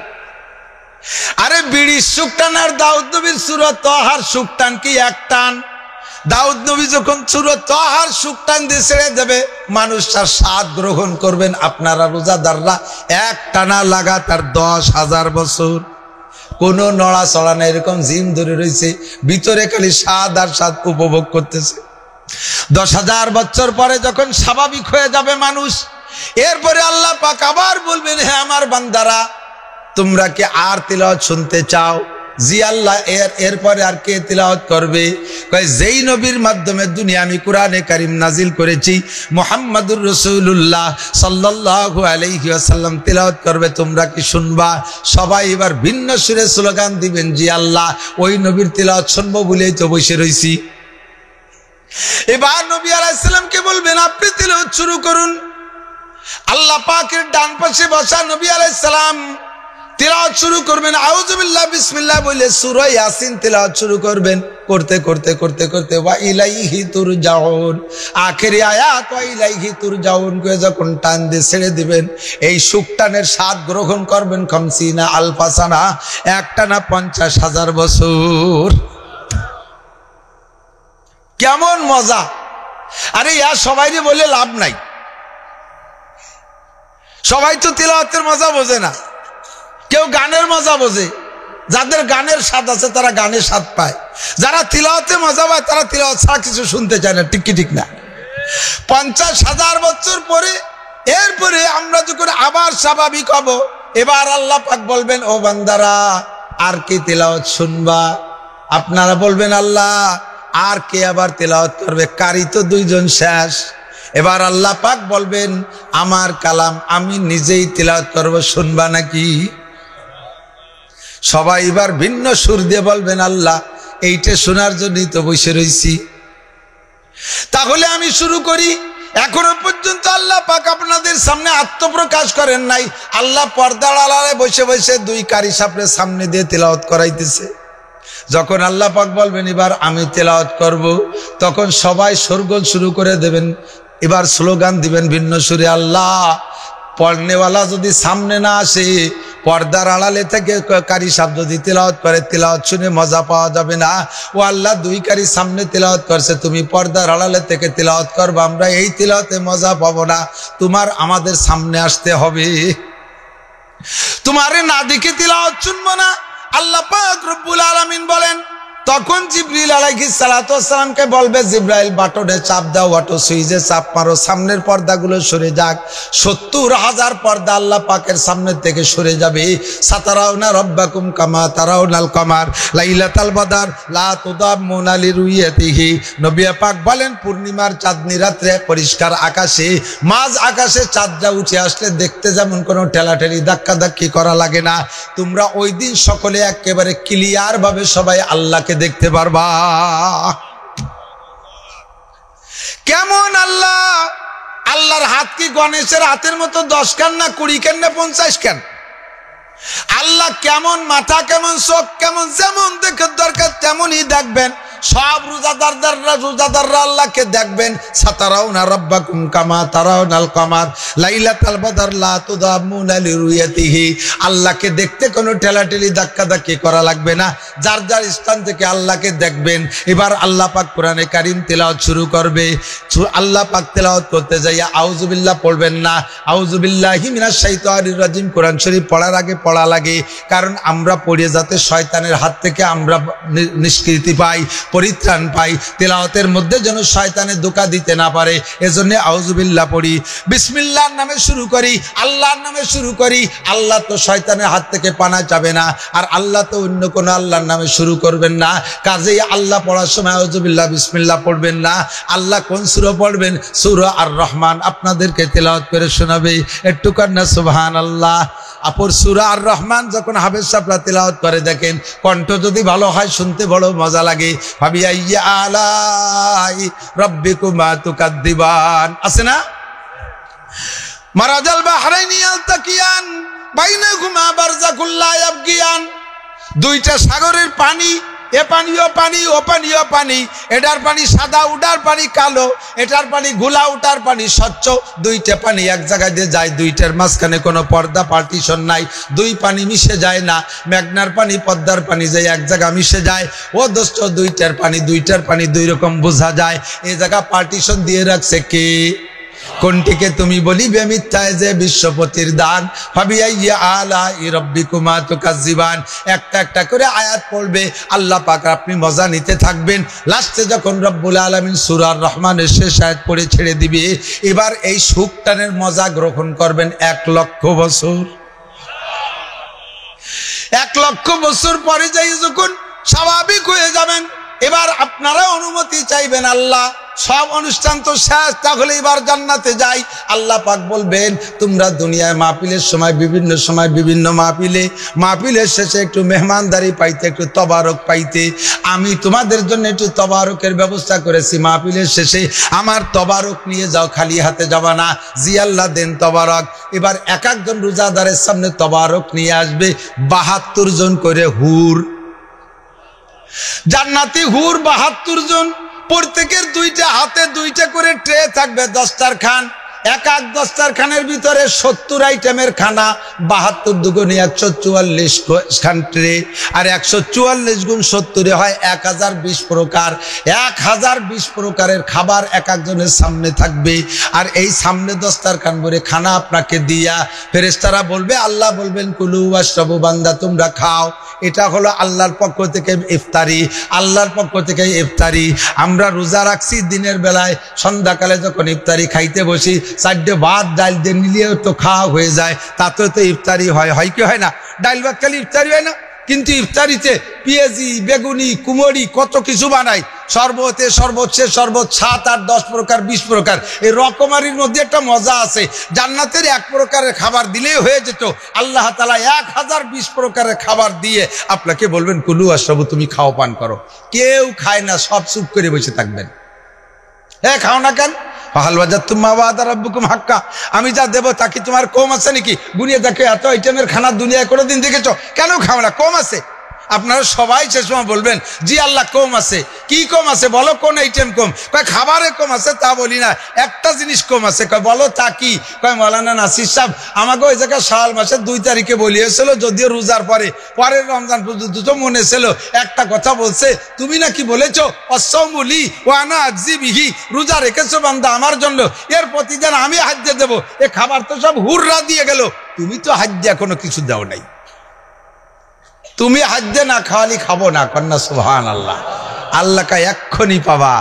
আরে বিড়ির সুখ টান আর দাউদ নবীর সূরা তাহার সুখ টান কি এক টান? দাউদ নবী যখন সূরা তাহার সুখ টান দিয়ে ছেড়ে দেবে, মানুষ তার স্বাদ গ্রহণ করবেন। আপনারা রোজাদাররা এক টানা লাগাতার 10,000 বছর কোন নড়াচড়া না, এরকম জিম ধরে রয়েছে, ভিতরে খালি স্বাদ আর স্বাদ উপভোগ করতেছে। 10,000 বছর পরে যখন স্বাভাবিক হয়ে যাবে মানুষ, এরপরে আল্লাহ পাক আবার বলবেন, হে আমার বান্দারা, তোমরা কি আর তিলাওয়াত শুনতে চাও? জি আল্লাহ। এরপরে আর কে তিলাওয়াত করবে? কয় যেই নবীর মাধ্যমে দুনিয়া আমি কোরআনে কারিম নাজিল করেছি, মুহাম্মাদুর রাসূলুল্লাহ সাল্লাল্লাহু আলাইহি ওয়াসাল্লাম তিলাওয়াত করবে, তোমরা কি শুনবা? সবাই এবার ভিন্ন সুরে স্লোগান দিবেন, জি আল্লাহ, ওই নবীর তিলাওয়াত শুনবো বলেই তো বসে রইছি। এবার নবী আলাইহিস সালামকে বলবেন, আপনি তিলাওয়াত শুরু করুন। আল্লাহ পাকের ডান পাশে বসা নবী আলাইহিস সালাম তিলাওয়াত শুরু করবেন, আউযু বিল্লাহ বিসমিল্লাহ বলে সূরা ইয়াসিন তিলাওয়াত শুরু করবেন। করতে করতে করতে করতে ওয়া ইলাইহি তুরজাউন, আখেরি আয়াত ওয়া ইলাইহি তুরজাউন কে যখন টান দিয়ে ছেড়ে দিবেন, এই সুখ টানের স্বাদ গ্রহণ করবেন 50 আলফা সানা, একটানা 50,000 বছর। কেমন মজা! আরে ইয়ার সবাইরে বলে লাভ নাই, সবাই তো তিলাওয়াতের মজা বোঝে না, কেউ গানের মজা বোঝে। যাদের গানের স্বাদ আছে তারা গানের স্বাদ পায়, যারা তিলাওয়াতে মজা পায় তারা তিলাওয়াত ছাড়া কিছু শুনতে চায় না, ঠিক কি ঠিক না? 50,000 বছর পরে এরপরে আমরা যখন আবার স্বাভাবিক হব, এবার আল্লাহ পাক বলবেন, ও বান্দারা, আর কি তিলাওয়াত শুনবা? আপনারা বলবেন, আল্লাহ আর কে আবার তিলাওয়াত করবে? কারি তো 2 জন শেষ। এবার আল্লাহ পাক বলবেন, আমার কালাম আমি নিজেই তিলাওয়াত করব, শুনবা নাকি? সবাই এবার ভিন্ন সুর দিয়ে বলবেন, আল্লাহ এইটা শোনার জন্যই তো বসে রইছি। তাহলে আমি শুরু করি। এখনো পর্যন্ত আল্লাহ পাক আপনাদের সামনে আত্মপ্রকাশ করেন নাই। আল্লাহ পর্দার আড়ালে বসে বসে 2 কারি সাপড়ে সামনে দিয়ে তিলাওয়াত করাইতেছে। যখন আল্লাহ পাক বলবেন এবার আমি তিলাওয়াত করব, তখন সবাই সরগোল শুরু করে দেবেন। এবার স্লোগান দিবেন ভিন্ন সুরে, আল্লাহ পড়নেওয়ালা যদি সামনে না আসে, পর্দার আড়ালে থেকে কারি সাহেব যদি তিলাওয়াত করে, তিলাওয়াত শুনে মজা পাওয়া যাবে না। ও আল্লাহ 2 কারি সামনে তিলাওয়াত করছে, তুমি পর্দার আড়ালে থেকে তিলাওয়াত করবে, আমরা এই তিলাওয়াতে মজা পাবো না, তোমার আমাদের সামনে আসতে হবে, তোমারে না দেখে তিলাওয়াত শুনবো না। আল্লাহ পাক রব্বুল আলামিন বলেন, তখন জিবরিল আলাইহিস সালাতু ওয়াস সালামকে বলবে, জিবরাইল বাটনে চাপ দাও, অটো সুইচে চাপ মারো, সামনের পর্দাগুলো সরে যাক। 70,000 পর্দা আল্লাহ পাকের সামনের থেকে সরে যাবে। সাতারাউনা রব্বাকুম কামা তারাউনাল কমার লাইলাতাল বদর লা তুদাম্মুনা লিরুয়াতিহি। নবী পাক বলেন, পূর্ণিমার চাঁদনি রাত্রে পরিষ্কার আকাশে, মাঝ আকাশে চাঁদটা উঠে আসলে দেখতে যেমন কোনো ঠেলাঠেলি ধাক্কাধাক্কি করা লাগে না, তোমরা ওই দিন সকলে একেবারে ক্লিয়ার ভাবে সবাই আল্লাহকে দেখতে পারবা। কেমন আল্লাহ! আল্লাহর হাত কি গণেশের হাতের মতো 10 কান না 20 কান না 50 কান? আল্লাহ কেমন মাথা, কেমন চোখ, কেমন যেমন দেখে দরকার তেমনই দেখবেন। সব রোজাদাররা আল্লাহকে দেখবেন। সাতারাউনা রব্বাকুম কামা তারাউনাল কমার লাইলাতাল বদর লা তুদাম্মুনা লিরুয়াতিহি। আল্লাহকে দেখতে কোনো ঠেলাঠেলি ধাক্কাধাক্কি করা লাগবে না, যার যার স্থান থেকে আল্লাহকে দেখবেন। এবার আল্লাহ পাক কোরআনে কারীম তেলাওয়াত শুরু করবে। আল্লাহ পাক তেলাওয়াত করতে যাইয়া আউযু বিল্লাহ পড়বেন না, আউযু বিল্লাহি মিনাশ শাইতানির রাজিম। কোরআন শরীফ পড়ার আগে পড়া লাগে, কারণ আমরা পড়ে যাতে শয়তানের হাত থেকে আমরা নিষ্কৃতি পাই। পরিত্রাণ পাই, তেলাওয়াতের মধ্যে যেন শয়তানে ধোঁকা দিতে না পারে। এজন্য আউযুবিল্লাহ পড়ি, বিসমিল্লাহর নামে শুরু করি, আল্লাহর নামে শুরু করি। আল্লাহ তো শয়তানের হাত থেকে পানা যাবে না, আর আল্লাহ তো অন্য কোনো আল্লাহর নামে শুরু করবেন না। কাজেই আল্লাহ পড়ার সময় আউযুবিল্লাহ বিসমিল্লাহ পড়বেন না। আল্লাহ কোন সূরা পড়বেন? সূরা আর রহমান। আপনাদেরকে তেলাওয়াত করে শোনাবে, একটু কান্না সুবহানাল্লাহ। আপর সূরা আর রহমান যখন হাফেজ সাহেবরা তেলাওয়াত করে, দেখেন কণ্ঠ যদি ভালো হয় শুনতে বড় মজা লাগে। ফাবিআইয়ি আলাই রাব্বিকুমা তুকাদ্দিবান, আছে না? মারাজাল বাহরাইনি ইয়ালতাকিয়ান বাইনাহুমা বারযাকুল লা ইয়াবগিয়ান। দুইটা সাগরের পানি, এ পানিও পানি, ও পানিও পানি। এটার পানি সাদা, ওটার পানি কালো। এটার পানি ঘোলা, ওটার পানি স্বচ্ছ। দুইটা পানি এক জায়গায় দিয়ে যায়, দুইটার মাঝখানে কোনো পর্দা পার্টিশন নাই, দুই পানি মিশে যায় না। মেঘনার পানি পদ্মার পানি যে এক জায়গা মিশে যায়, ও দোস্ত দুইটার পানি দুই রকম বোঝা যায়। এই জায়গা পার্টিশন দিয়ে রাখছে কে? কোনটিকে তুমি বলিবে মিথ্যায় যে বিশ্বপতির দান। ফাবিআইয়ি আলাই রাব্বিকুমা তুকাজ্জিবান। একটা একটা করে আয়াত পড়বে, আল্লাহ পাক আপনি মজা নিতে থাকবেন। লাস্টে যখন রব্বুল আলামিন সূরা আর রহমানের শেষ আয়াত পড়ে ছেড়ে দিবে, এবার এই সুখটানের মজা গ্রহণ করবেন 1,00,000 বছর। 1,00,000 বছর পরে যাই যখন স্বাভাবিক হয়ে যাবেন, এবার আপনারা অনুমতি চাইবেন, আল্লাহ সব অনুষ্ঠান তো শেষ, তাহলে এবার জান্নাতে যাই। আল্লাহ পাক বলবেন, তোমরা দুনিয়ায় মাহফিলের সময় বিভিন্ন মাহফিলের শেষে একটু মেহমানদারি পাইতে, একটু তবারক পাইতে, আমি তোমাদের জন্য একটু তবারকের ব্যবস্থা করেছি। মাহফিলের শেষে আমার তবারক নিয়ে যাও, খালি হাতে যাবা না। জি আল্লাহ দেন তবারক। এবার এক একজন রোজাদারের সামনে তবারক নিয়ে আসবে 72 জন করে হুর, জান্নাতি হুর 72 জন। প্রত্যেকের দুইটা হাতে দুইটা করে ট্রে থাকবে, দস্তারখান। এক এক দস্তারখানের ভিতরে 70 আইটেমের খানা। 72 দুগুণে 144 খান ট্রে, আর 144 গুণ 70 হয় 1020 প্রকার। 1020 প্রকারের খাবার এক একজনের সামনে থাকবে। আর এই সামনে দস্তারখান ভরে খানা আপনাকে দিয়া ফেরেশতারা বলবে, আল্লাহ বলবেন কুলু ওয়াশরাবু, বান্দা তোমরা খাও। এটা হলো আল্লাহর পক্ষ থেকে ইফতারি, আল্লাহর পক্ষ থেকে ইফতারি। আমরা রোজা রাখছি দিনের বেলায়, সন্ধ্যাকালে যখন ইফতারি খাইতে বসি, 4 ভাত ডাল দিয়ে নিলেও তো খাওয়া হয়ে যায়, তাতেও তো ইফতারি হয় কি হয় না? ডাল ভাত খালি ইফতারি হয় না, কিন্তু ইফতারিতে পেঁয়াজি, বেগুনি, কুমড়ি কত কিছু বানাই। শরবতে সর্বোচ্চে শরবত 7, 8, 10 প্রকার, 20 প্রকার। এই রকমারির মধ্যে একটা মজা আছে। জান্নাতের 1 প্রকারের খাবার দিলেই হয়ে যেত, আল্লাহ তাআলা 1020 প্রকারের খাবার দিয়ে আপনাকে বলবেন কুলু ওয়াশরাবু, তুমি খাও পান করো। কেউ খায় না, সব চুপ করে বসে থাকবেন। হ্যাঁ, খাও না কেন? ফাহাল ওয়াজাদতুম মা ওয়া'আদা রাব্বুকুম হাক্কা। আমি যা দেব তা কি তোমার কম আছে নাকি? গুনিয়ে দেখো, এত আইটেমের খানা দুনিয়ায় কোনোদিন দেখেছো? কেন খাও না? কম আছে। আপনারা সবাই সে সময় বলবেন, জি আল্লাহ কম আছে। কি কম আছে বলো, কোন আইটেম কম? কয় খাবারে কম আছে, তা বলি না, একটা জিনিস কম আছে। কয় বলো তা কি? কয় মাওলানা নাসির সাহেব আমাকে ওই জায়গায় শাওয়াল মাসের 2 তারিখে বলিয়েছিল, যদিও রোজার পরের রমজান পর্যন্ত তো মনে ছিল। একটা কথা বলছে, তুমি নাকি বলেছো অসৌমু লি ওয়া আনা আজজি বিহি, রোজা রেখেছো বান্দা আমার জন্য, এর প্রতিদান আমি হাজ্জে দেব। এ খাবার তো সব হুররা দিয়ে গেল, তুমি তো হাজ্জে এখনো কিছু দাও নাই। তুমি হাজ্জে না খাওয়ালি খাবো না, কন্যা সুবহানাল্লাহ। আল্লাহ কা এক্ষুনি পাবা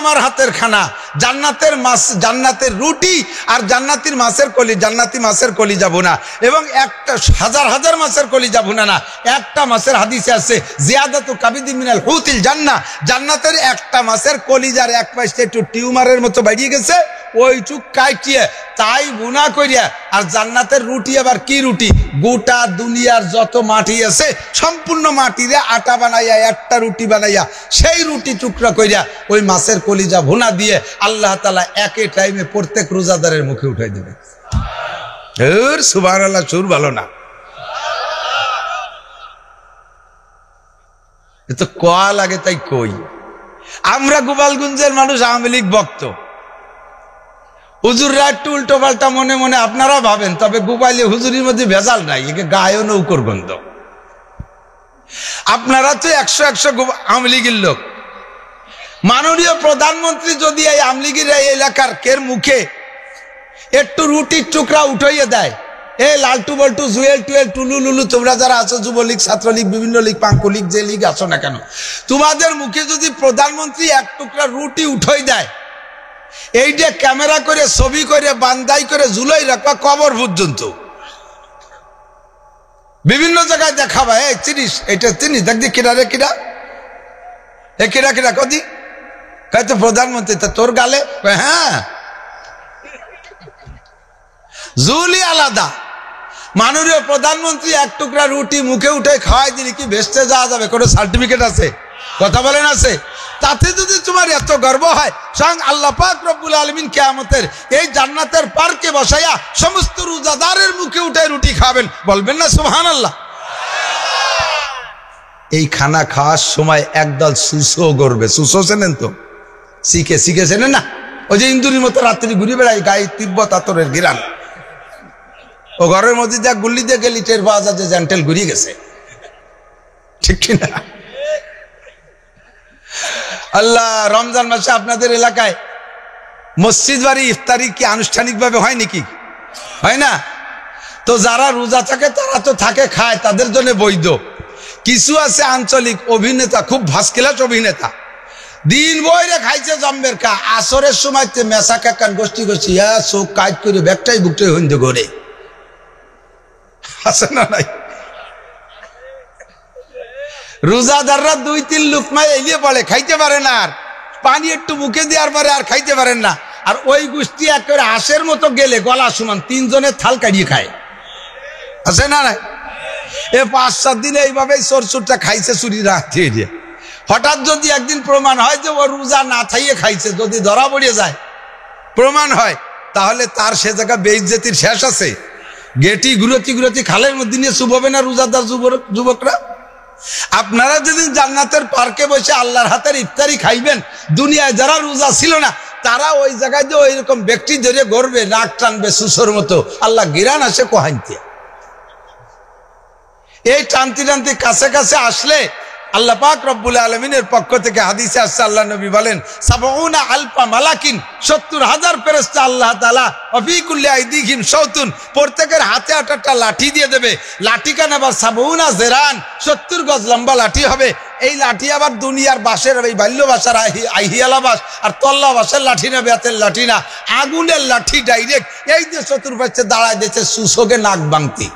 আমার হাতের খানা। জান্নাতের মাছ, জান্নাতের রুটি আর জান্নাতির মাছের কলি, জান্নাতি মাছের কলি যাবো না, এবং একটা হাজার মাছের কলি যাবো না। একটা মাছের হাদিসে আছে জিয়াদাতু কাবিদি মিনাল হুতিল জান্নাহ, জান্নাতের একটা মাছের কলিজার এক পাশে একটু টিউমারের মতো বেরিয়ে গেছে, ওইটুক কাটিয়ে তাই গুনাহ করিয়া। আর জান্নাতের রুটি আবার কি রুটি? গোটা দুনিয়ার যত মাটি আছে সম্পূর্ণ মাটিরে আটা বানাইয়া, একটা রুটি বানাইয়া, সেই রুটি টুকরা করিয়া ওই মাছের কলিজা ভুনা দিয়ে আল্লাহ তাআলা একই টাইমে প্রত্যেক রোজাদারের মুখে উঠাই দেবে। সুবহানাল্লাহ, সুর ভালো না? এ তো কোয়া লাগে তাই কই। আমরা গোপালগঞ্জের মানুষ, আওয়ামী লীগ ভক্ত। হুজুররা একটু উল্টো পাল্টা মনে মনে আপনারা ভাবেন, তবে গোপালে হুজুরির মধ্যে ভেজাল নাই, একে গায়ে নৌকর গন্ধ। আপনারা তো 100 আওয়ামী লীগের লোক। মাননীয় প্রধানমন্ত্রী যদি এই আওয়ামী লীগের এই এলাকার কের মুখে একটু রুটির টুকরা উঠাইয়ে দেয়, এ লালটু বল্টু জুয়েল টুয়েল টুলু লুলু তোমরা যারা আছো, যুবলীগ, ছাত্রলীগ, বিভিন্ন লীগ, পাঙ্কু লীগ, যে লীগ আছো না কেন, তোমাদের মুখে যদি প্রধানমন্ত্রী এক টুকরা রুটি উঠাই দেয়, এইটা ক্যামেরা করে ছবি করে বান্দাই করে ঝুলাই রাখবা কবর পর্যন্ত, বিভিন্ন জায়গায় দেখাবা। এই চিনিস, এটা চিনিস, দেখি কিনা রে, কিনা এ কিনা কিনা কদি তো প্রধানমন্ত্রী, তা তোর গালে, হ্যাঁ জুলি আলাদা। মাননীয় প্রধানমন্ত্রী এক টুকরা রুটি মুখে উঠে খাওয়াই দিলে কি ভেস্তে যাওয়া যাবে? কোনো সার্টিফিকেট আছে? কথা বলেন আছে? তাতে যদি তোমার এত গর্ব হয়, স্বয়ং আল্লাহ পাক রব্বুল আলামিন কিয়ামতের এই জান্নাতের পার্কে বসাইয়া সমস্ত রোজাদারের মুখে উঠে রুটি খাবেন, বলবেন না সুবহানাল্লাহ? এই খানা খাওয়ার সময় একদল সুসো করবে। সুসো চেনেন তো? শিখে চেনেন না? ওই যে ইন্দুরির মতো রাত্রি ঘুরে বেড়ায়, গায়ে তিব্বত আতরের গিরান, ও ঘরের মধ্যে যা গুল্লি দিয়ে গেলি টের পাওয়া যায় যে জ্যান্টেল ঘুরিয়ে গেছে, ঠিক কিনা? আল্লাহ, রমজান মাসে আপনাদের এলাকায় মসজিদ বাড়ি ইফতারি কি আনুষ্ঠানিকভাবে হয় নাকি? হয় না? তো যারা রোজা থাকে তারা তো থাকে খায়, তাদের জন্য বৈধ। কিছু আছে আঞ্চলিক অভিনেতা, খুব ফার্স্ট ক্লাস অভিনেতা, দিন বইরে খাইছে জম্বের কা, আসরের সময় মেসা কাকান গোষ্ঠী গোষ্ঠী চোখ কাজ করে ব্যাগটাই বুকটাই হইতে করে আছে না নাই? রোজাদাররা 2-3 লুকমা এলিয়ে পড়ে, খাইতে পারে না, আর পানি একটু মুখে দেওয়ার পরে আর খাইতে পারেন না। আর ওই গোষ্ঠী একেবারে হাঁসের মতো গেলে গলা সমান 3 জনের থাল কাটিয়ে খায়, আছে না নাই? এ 5-7 দিন এইভাবে চোরচুরটা খাইছে চুরি রাখতে দিয়ে। হঠাৎ যদি একদিন প্রমাণ হয় যে ও রোজা না খাইয়ে খাইছে, যদি ধরা পড়ে যায়, প্রমাণ হয়, তাহলে তার সে জায়গা বেইজ্জতির শেষ আছে। গেটি ঘুরতি খালের মধ্যে নিয়ে চুববে না রোজাদার যুবকরা? আপনারা যেদিন জান্নাতের পার্কে বসে আল্লাহর হাতের ইফতারি খাইবেন, দুনিয়ায় যারা রোজা ছিল না তারা ওই জায়গায় যে ওই রকম ব্যক্তি ধরে গড়বে, নাক টানবে সুসোর মতো, আল্লাহ গিরান আসে কোহাইতে। এই টানতি কাছে কাছে আসলে আল্লাহ পাক রব্বুল আলামিনের পক্ষ থেকে হাদিসে আসছে, আল্লাহ নবী বলেন, ৭০ আলফা মালাকিন, ৭০,০০০ ফেরেশতা আল্লাহ তাআলা ফি কুল্লি আইদিহিম শাওতুন, প্রত্যেকের হাতে ৮টা লাঠি দিয়ে দেবে। লাঠি কান আবার ৭০ জেরান, ৭০ গজ লম্বা লাঠি হবে। এই লাঠি আবার দুনিয়ার বাঁশের, এই বাল্য বাসার আহিয়ালা বাস, আর তল্লা বাসের লাঠি না, বেতের লাঠি না, আগুনের লাঠি ডাইরেক্ট। এই যে চতুর্পাশে দাঁড়ায় দিয়েছে সুসোগে নাক বাংতি,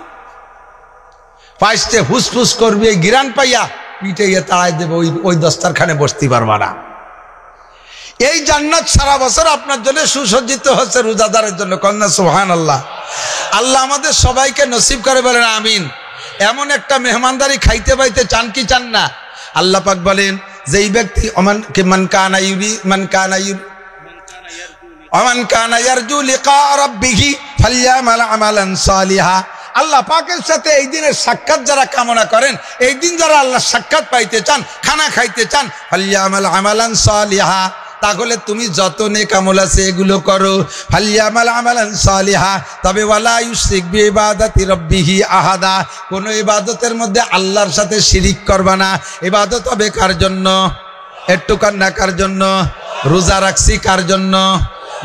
পাইছে ফুসফুস করবে, এই গিরান পাইয়া পিঠে তাড়াই দেবে, ওই দস্তারখানে বসতে পারবা না। এই জান্নাত সারা বছর আপনার জন্য সুসজ্জিত হচ্ছে রোজাদারের জন্য, কন্যা সুবহানাল্লাহ। আল্লাহ আমাদের সবাইকে নসিব করে, বলেন আমিন। এমন একটা মেহমানদারি খাইতে পাইতে চান কি চান না? আল্লাহ পাক বলেন যে এই ব্যক্তি মান কানা ইয়ারজু লিকা রাব্বিহি ফালইয়ামাল আমালান সালিহা। আল্লাহ পাকের সাথে এই দিনের সাক্ষাৎ যারা কামনা করেন, এই দিন যারা আল্লাহ সাক্ষাৎ পাইতে চান, খানা খাইতে চান, ফালইয়ামাল আমালান সালিহা, তাহলে তুমি যত নেক আমল আছে এগুলো করো। ফালইয়ামাল আমালান সালিহা, তবে ওয়ালা ইউশরিক বিইবাদাতি রাব্বিহি আহাদা, কোন ইবাদতের মধ্যে আল্লাহর সাথে শিরিক করবা না। ইবাদত হবে কার জন্য? একটু কান্না কার জন্য? রোজা রাখছি কার জন্য?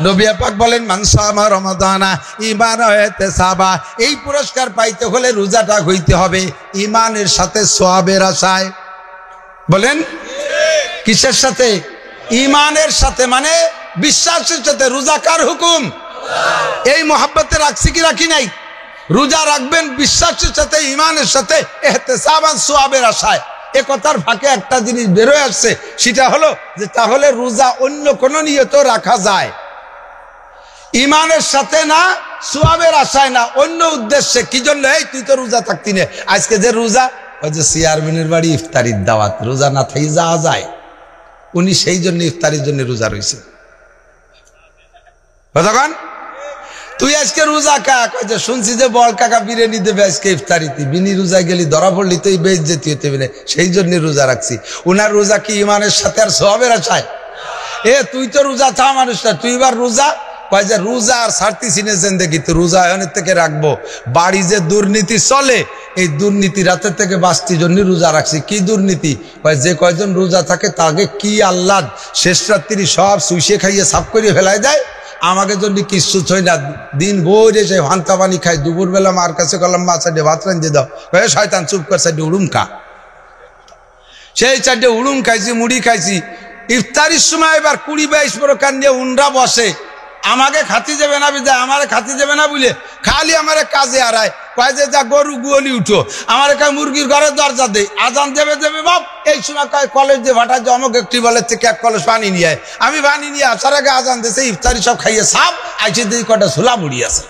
নবী পাক বলেন, মান সামা রমাদানা ঈমানান ওয়া ইহতিসাবা, এই পুরস্কার পাইতে হলে রোজাটা হইতে হবে ঈমানের সাথে, সওয়াবের আশায়। বলেন কিসের সাথে? ঈমানের সাথে, মানে বিশ্বাসের সাথে। রোজা কার হুকুম? এই মহব্বতে রাখছি কি রাখি নাই? রোজা রাখবেন বিশ্বাসের সাথে, ঈমানের সাথে, ইহতিসাবান, সওয়াবের আশায়। এ কথার ফাঁকে একটা জিনিস বেরোয় আসছে, সেটা হলো যে তাহলে রোজা অন্য কোন নিয়ত রাখা যায়, ঈমানের সাথে না, সওয়াবের আশায় না, অন্য উদ্দেশ্যে। কি জন্য? এই তুই তো রোজা থাকতি না, আজকে যে রোজা, ওই যে চেয়ারম্যানের বাড়ি ইফতারির দাওয়াত, রোজা না থাকি যাওয়া যায়, উনি সেই জন্য ইফতারির জন্য রোজা রয়েছে। কতক্ষণ তুই আজকে রোজা কা, শুনছি যে বড় কাকা বিরিয়ানি দেবে আজকে ইফতারিতে, বিনি রোজায় গেলি ধরা পড়লি তো বেইজ্জতি হতে হবে, সেই জন্য রোজা রাখছি। উনার রোজা কি ঈমানের সাথে আর সওয়াবের আশায়? এ তুই তো রোজা থা মানুষ না, তুই এবার রোজা কয় যে রোজা আর ছাড়তি চিনেছেন দেখি তো, রোজা এনের থেকে রাখবো। বাড়ি যে দুর্নীতি চলে, এই দুর্নীতি রাতের থেকে বাঁচতির জন্য রোজা রাখছি। কি দুর্নীতি? কয় যে কয়জন রোজা থাকে তাকে কি আল্লাহ শেষ রাত্রি সব সুইসে খাইয়ে সাফ করে ফেলাই দেয়, আমাকে জন্য কিচ্ছু ছয় না, দিন ভোরে সে ভান্তা পানি খাই, দুপুরবেলা মার কাছে করলাম মা সাইডে ভাত রান্ধে দাও, শয়তান চুপ কর, সাইডে উড়ুম খা। সেই চারটে উড়ুম খাইছি, মুড়ি খাইছি। ইফতারির সময় এবার 20-22 প্রকার নিয়ে উনরা বসে, আমাকে খাতি যাবে না বিদায়, আমারে খাতি যাবে না বুঝলে খালি আমারে কাজে আড়ায়, কয় যে যা গরু গুয়লি উঠো, আমার কয় মুরগির ঘরে দরজা দেয়, আজান দেবে দেবে বাপ। এই সময় কয় কলেজ দিয়ে ভাটা জমক একটি বলের থেকে 1 কলস পানি নিয়ে আয়, আমি পানি নিয়ে আসার আগে আজান দিয়েছে, ইফতারি সব খাইয়ে সাপ আইসে দিয়ে কটা ছোলা মুড়ি আছে।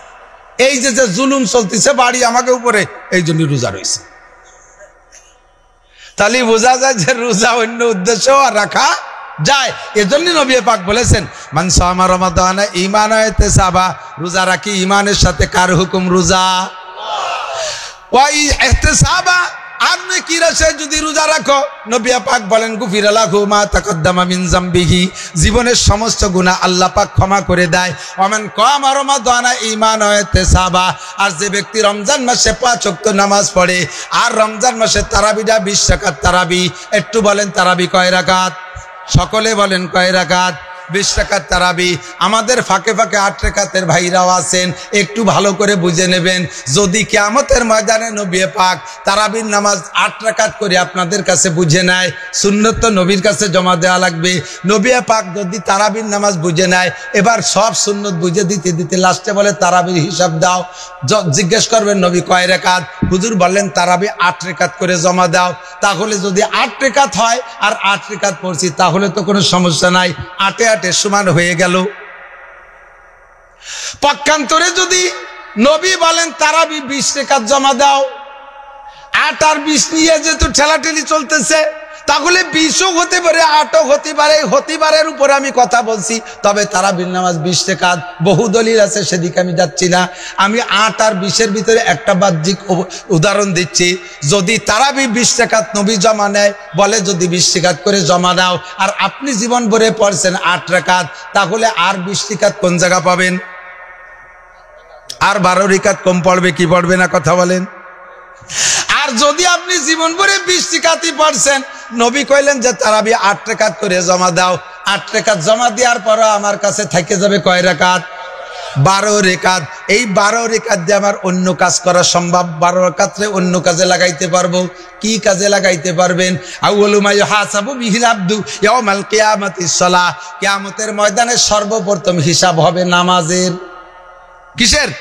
এই যে যে জুলুম চলতেছে বাড়ি আমাকে উপরে, এই জন্য রোজা রয়েছে। তাহলে বোঝা যায় যে রোজা অন্য উদ্দেশ্য আর রাখা যায়। এজন্য নবী পাক বলেছেন মান সামা রমাদান ঈমানান ওয়া ইহতিসাবা, রোজা রাখি ঈমানের সাথে। কার হুকুম? রোজা। ওয়া ইহতিসাবা, আর নেকি রসে যদি রোজা রাখো, নবী পাক বলেন গুফিরা লাহু মা তাকদ্দামা মিন যামবিহি, জীবনের সমস্ত গুনাহ আল্লাহ পাক ক্ষমা করে দেয়। ওয়া মান কামা রমাদান ঈমানান ওয়া ইহতিসাবা, আর যে ব্যক্তি রমজান মাসে 5 ওয়াক্ত নামাজ পড়ে, আর রমজান মাসে তারাবিটা 20 রাকাত তারাবি। একটু বলেন তারাবি কয় রাকাত? সকলে বলেন কয় রাকাত? 20 রাকাত তারাবি। আমাদের ফাঁকে ফাঁকে 8 রাকাতের ভাইরাও আছেন, একটু ভালো করে বুঝে নেবেন। যদি কিয়ামতের ময়দানে নবী পাক তারাবির নামাজ 8 রাকাত করে আপনাদের কাছে বুঝে নেয়, সুন্নত তো নবীর কাছে জমা দেওয়া লাগবে। নবী পাক যদি তারাবির নামাজ বুঝে নেয়, এবার সব সুন্নত বুঝে দিতে দিতে লাস্টে বলে তারাবির হিসাব দাও। জিজ্ঞেস করবেন নবী কয় রাকাত? হুজুর বললেন তারাবি 8 রাকাত করে জমা দাও। তাহলে যদি 8 রাকাত হয় আর 8 রাকাত পড়ছি, তাহলে তো কোনো সমস্যা নাই, 8 সমান হয়ে গেল। পক্ষান্তরে যদি নবী বলেন তারাবি 20 রাকাত জমা দাও, 8 আর 20 নিয়ে যেহেতু ঠেলাঠেলি চলতেছে, তাহলে 20ও হতে পারে, 8ও হতে পারে, হতিবারের উপরে আমি কথা বলছি। তবে তারাবির নামাজ 20 রাকাত, বহু দলিল আছে, সেদিকে আমি যাচ্ছি না। আমি 8 আর 20-এর ভিতরে একটা বাহ্যিক উদাহরণ দিচ্ছি। যদি তারাবি 20 রাকাত নবী জমা নেয়, বলে যদি 20 রাকাত করে জমা দাও, আর আপনি জীবন ভরে পড়ছেন 8 রাকাত, তাহলে আর 20 রাকাত কোন জায়গা পাবেন? আর 12 রাকাত কম পড়বে কি পড়বে না? কথা বলেন। আর যদি আপনি জীবন ভরে 20 রাকাতই পড়ছেন, নবী কইলেন যে তারাবি 8 রাকাত করে জমা দাও, 8 রাকাত জমা দেওয়ার পর আমার কাছে থেকে যাবে কয় রাকাত? 12 রাকাত। এই 12 রাকাত দিয়ে আমার অন্য কাজ করা সম্ভব। 12 রাকাতরে অন্য কাজে লাগাইতে পারবো। কি কাজে লাগাইতে পারবেন? আউয়ালু মা ইউহাসাবু বিহিল আবদু ইয়াউমাল কিয়ামাতিস সালাহ, কিয়ামতের ময়দানে সর্বপ্রথম হিসাব হবে নামাজের। কিসের?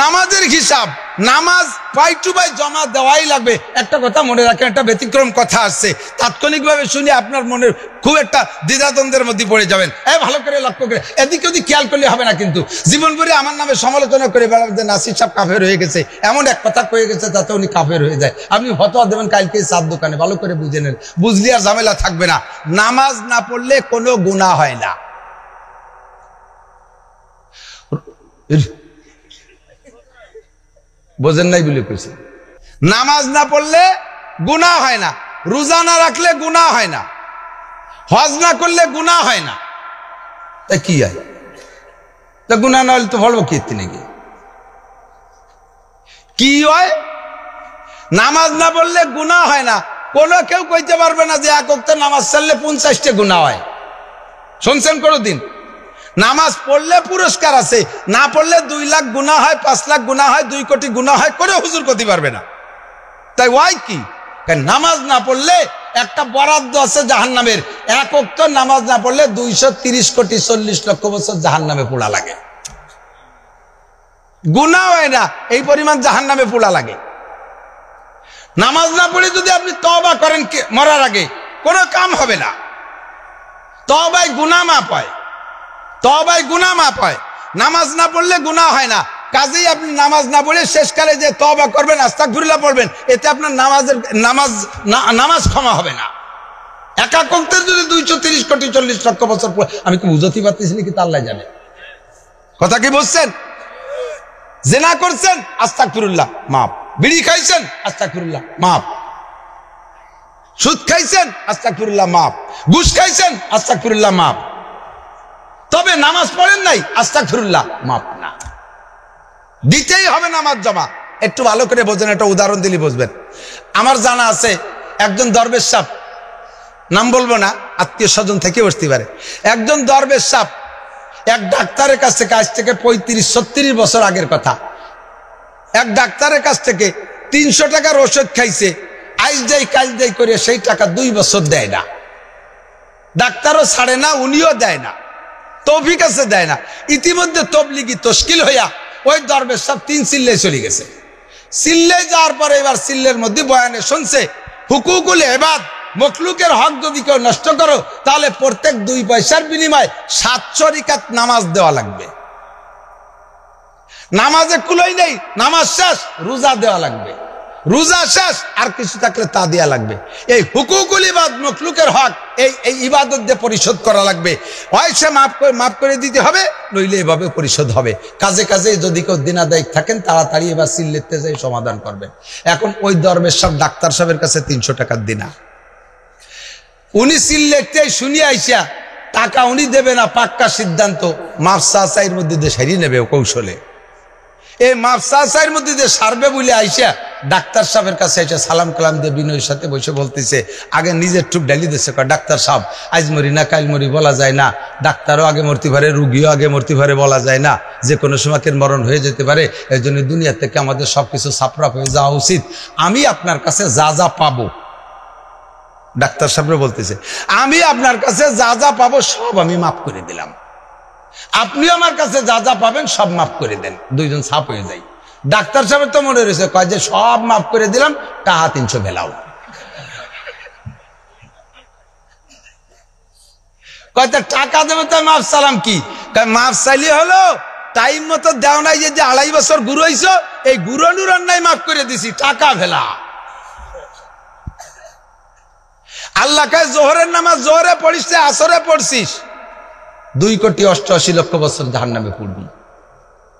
নামাজের হিসাব। নামাজ পাই টু পাই জমা দেওয়াই লাগবে। একটা কথা মনে রাখেন, একটা ব্যতিক্রম কথা আসছে, তাৎক্ষণিকভাবে শুনে আপনার মনে খুব একটা দ্বিধাদ্বন্দ্বের মধ্যে পড়ে যাবেন। ভালো করে লক্ষ্য করে এদিকে ওদিক খেয়াল করলে হবে না। কিন্তু জীবন ভরে আমার নামে সমালোচনা করে বেড়াবেন যে নাসির সাহেব কাফের হয়ে গেছে, এমন এক কথা কয়ে গেছে তাতে উনি কাফের হয়ে যায়। আপনি ফতোয়া দেবেন কালকে চার দোকানে, ভালো করে বুঝে নেন, বুঝলি আর ঝামেলা থাকবে না। নামাজ না পড়লে কোনো গুনাহ হয় না। বোঝেন নাই বলে কইছে, নামাজ না পড়লে গুনাহ হয় না, রোজা না রাখলে গুনাহ হয় না, হজ না করলে গুনাহ হয় না। তা কি হয়? তা গুনাহ না হলে তো বলবো কি নাকি? কি হয়? নামাজ না পড়লে গুনাহ হয় না। কোনো কেউ কইতে পারবে না যে 1 ওয়াক্ত নামাজ ছাড়লে 50টা গুনাহ হয়। শুনছেন কোনদিন? নামাজ পড়লে পুরস্কার আছে, না পড়লে 2 লাখ গুনাহ হয়, 5 লাখ গুনাহ হয়, 2 কোটি গুনাহ হয়, করে হুজুর করতে পারবে না। তাই ওয়াই কি? নামাজ না পড়লে একটা বরাদ্দ আছে জাহান্নামের। 1 ওয়াক্ত নামাজ না পড়লে 230 কোটি 40 লক্ষ বছর জাহান্নামে পোড়া লাগে। গুনাহ হয় না, এই পরিমাণ জাহান্নামে পোড়া লাগে। নামাজ না পড়ে যদি আপনি তওবা করেন মরার আগে, কোনো কাম হবে না। তওবায় গুনাহ মাফ হয়, তওবায় গুনাহ মাফ হয়। নামাজ না পড়লে গুনাহ হয় না। কাজেই আপনি নামাজ না পড়ে শেষকালে যে তওবা করবেন, আস্তাগফিরুল্লাহ পড়বেন, এতে আপনার নামাজ ক্ষমা হবে না। 1 ওয়াক্তের যদি 230 কোটি 40 লক্ষ বছর, আমি কি বুঝতে পারতেছি নাকি তা আল্লাহ জানে। কথা কি বুঝছেন? জিনা করছেন, আস্তাগফিরুল্লাহ মাফ। বিড়ি খাইছেন, আস্তাগফিরুল্লাহ মাফ। সুদ খাইছেন, আস্তাগফিরুল্লাহ মাফ। ঘুষ খাইছেন, আস্তাগফিরুল্লাহ মাফ। তবে নামাজ পড়েন নাই, আস্তাগফিরুল্লাহ মাফ না। দিতেই হবে নামাজ জমা। একটু ভালো করে বোঝেন, একটা উদাহরণ দিলে বুঝবেন। আমার জানা আছে একজন দরবেশ সাহেব, নাম বলবো না, আত্মীয় স্বজন থেকে বসতে পারে। একজন দরবেশ সাহেব এক ডাক্তারের কাছ থেকে, আজ থেকে 35-36 বছর আগের কথা, এক ডাক্তারের কাছ থেকে 300 টাকার ওষুধ খাইছে, আজ যাই কাল যাই করে সেই টাকা 2 বছর দেয় না। ডাক্তারও ছাড়ে না, উনিও দেয় না, তৌফিক আছে দেয় না। ইতিমধ্যে তবলিগি তশকিল হইয়া ওই দরবেশ সব 3 চিল্লে চলে গেছে। চিল্লে যাওয়ার পরে এবার চিল্লের মধ্যে বয়ানে শুনছে হুকুকুল ইবাদ, মখলুকের হক যদি কেউ নষ্ট করো তাহলে প্রত্যেক 2 পয়সার বিনিময়ে 700 রাকাত নামাজ দেওয়া লাগবে। নামাজে কুলোই নেই, নামাজ শেষ, রোজা দেওয়া লাগবে, রোজা শেষ আর কিছু থাকলে তা দেওয়া লাগবে। এই হুকুকুল ইবাদ, মখলুকের হক, এই ইবাদত দিয়ে পরিশোধ করা লাগবে। হয় সে মাফ করে দিতে হবে, নইলে এভাবে পরিশোধ হবে। কাজে কাজে যদি কেউ দিনাদায়ক থাকেন তাড়াতাড়ি এবার সিল্লেতে যাই সমাধান করবেন। এখন ওই দরবেশ সব ডাক্তার সাহেবের কাছে 300 টাকার দিনা, উনি সিল্লেতে শুনিয়ে আইসা টাকা উনি দেবে না, পাক্কা সিদ্ধান্ত মাফসা চাইর মধ্যে দিয়ে সারিয়ে নেবে কৌশলে। এই মাফসা চাইর মধ্যে দিয়ে সারবে বলে আইসা ডাক্তার সাহেবের কাছে এসে সালাম কালাম দিয়ে বিনয়ের সাথে বসে বলতেছে, আগে নিজের টুক ডালি দিচ্ছে, ডাক্তার সাহেব আজ মরি না কাল মরি বলা যায় না, ডাক্তারও আগে মরতে পারে, রুগীও আগে মরতে পারে, বলা যায় না, যে কোনো সময় মরণ হয়ে যেতে পারে। এই জন্য দুনিয়া থেকে আমাদের সবকিছু সাপরাপ হয়ে যাওয়া উচিত। আমি আপনার কাছে যা যা পাবো, ডাক্তার সাহেব বলতেছে, আমি আপনার কাছে যা যা পাবো সব আমি মাফ করে দিলাম, আপনিও আমার কাছে যা যা পাবেন সব মাফ করে দেন। দুইজন সাপ হয়ে যায়। ডাক্তার সাহেবের তো মনে রয়েছে, কয় যে সব মাফ করে দিলাম, টাকা 300 ভেলাও। কয়টা টাকা দেবে তো মাফ সালাম কি, মাফ চাইলে হলো টাইম মতো দেও নাই, যে 2.5 বছর গুরু হইছ, এই গুরু নুরান নাই মাফ করে দিছি, টাকা ভেলা। আল্লাহ কয় জোহরের নামাজ জোহরে পড়িস, আসরে পড়ছিস, 2,88,00,000 বছর জাহান্নামে পড়বি।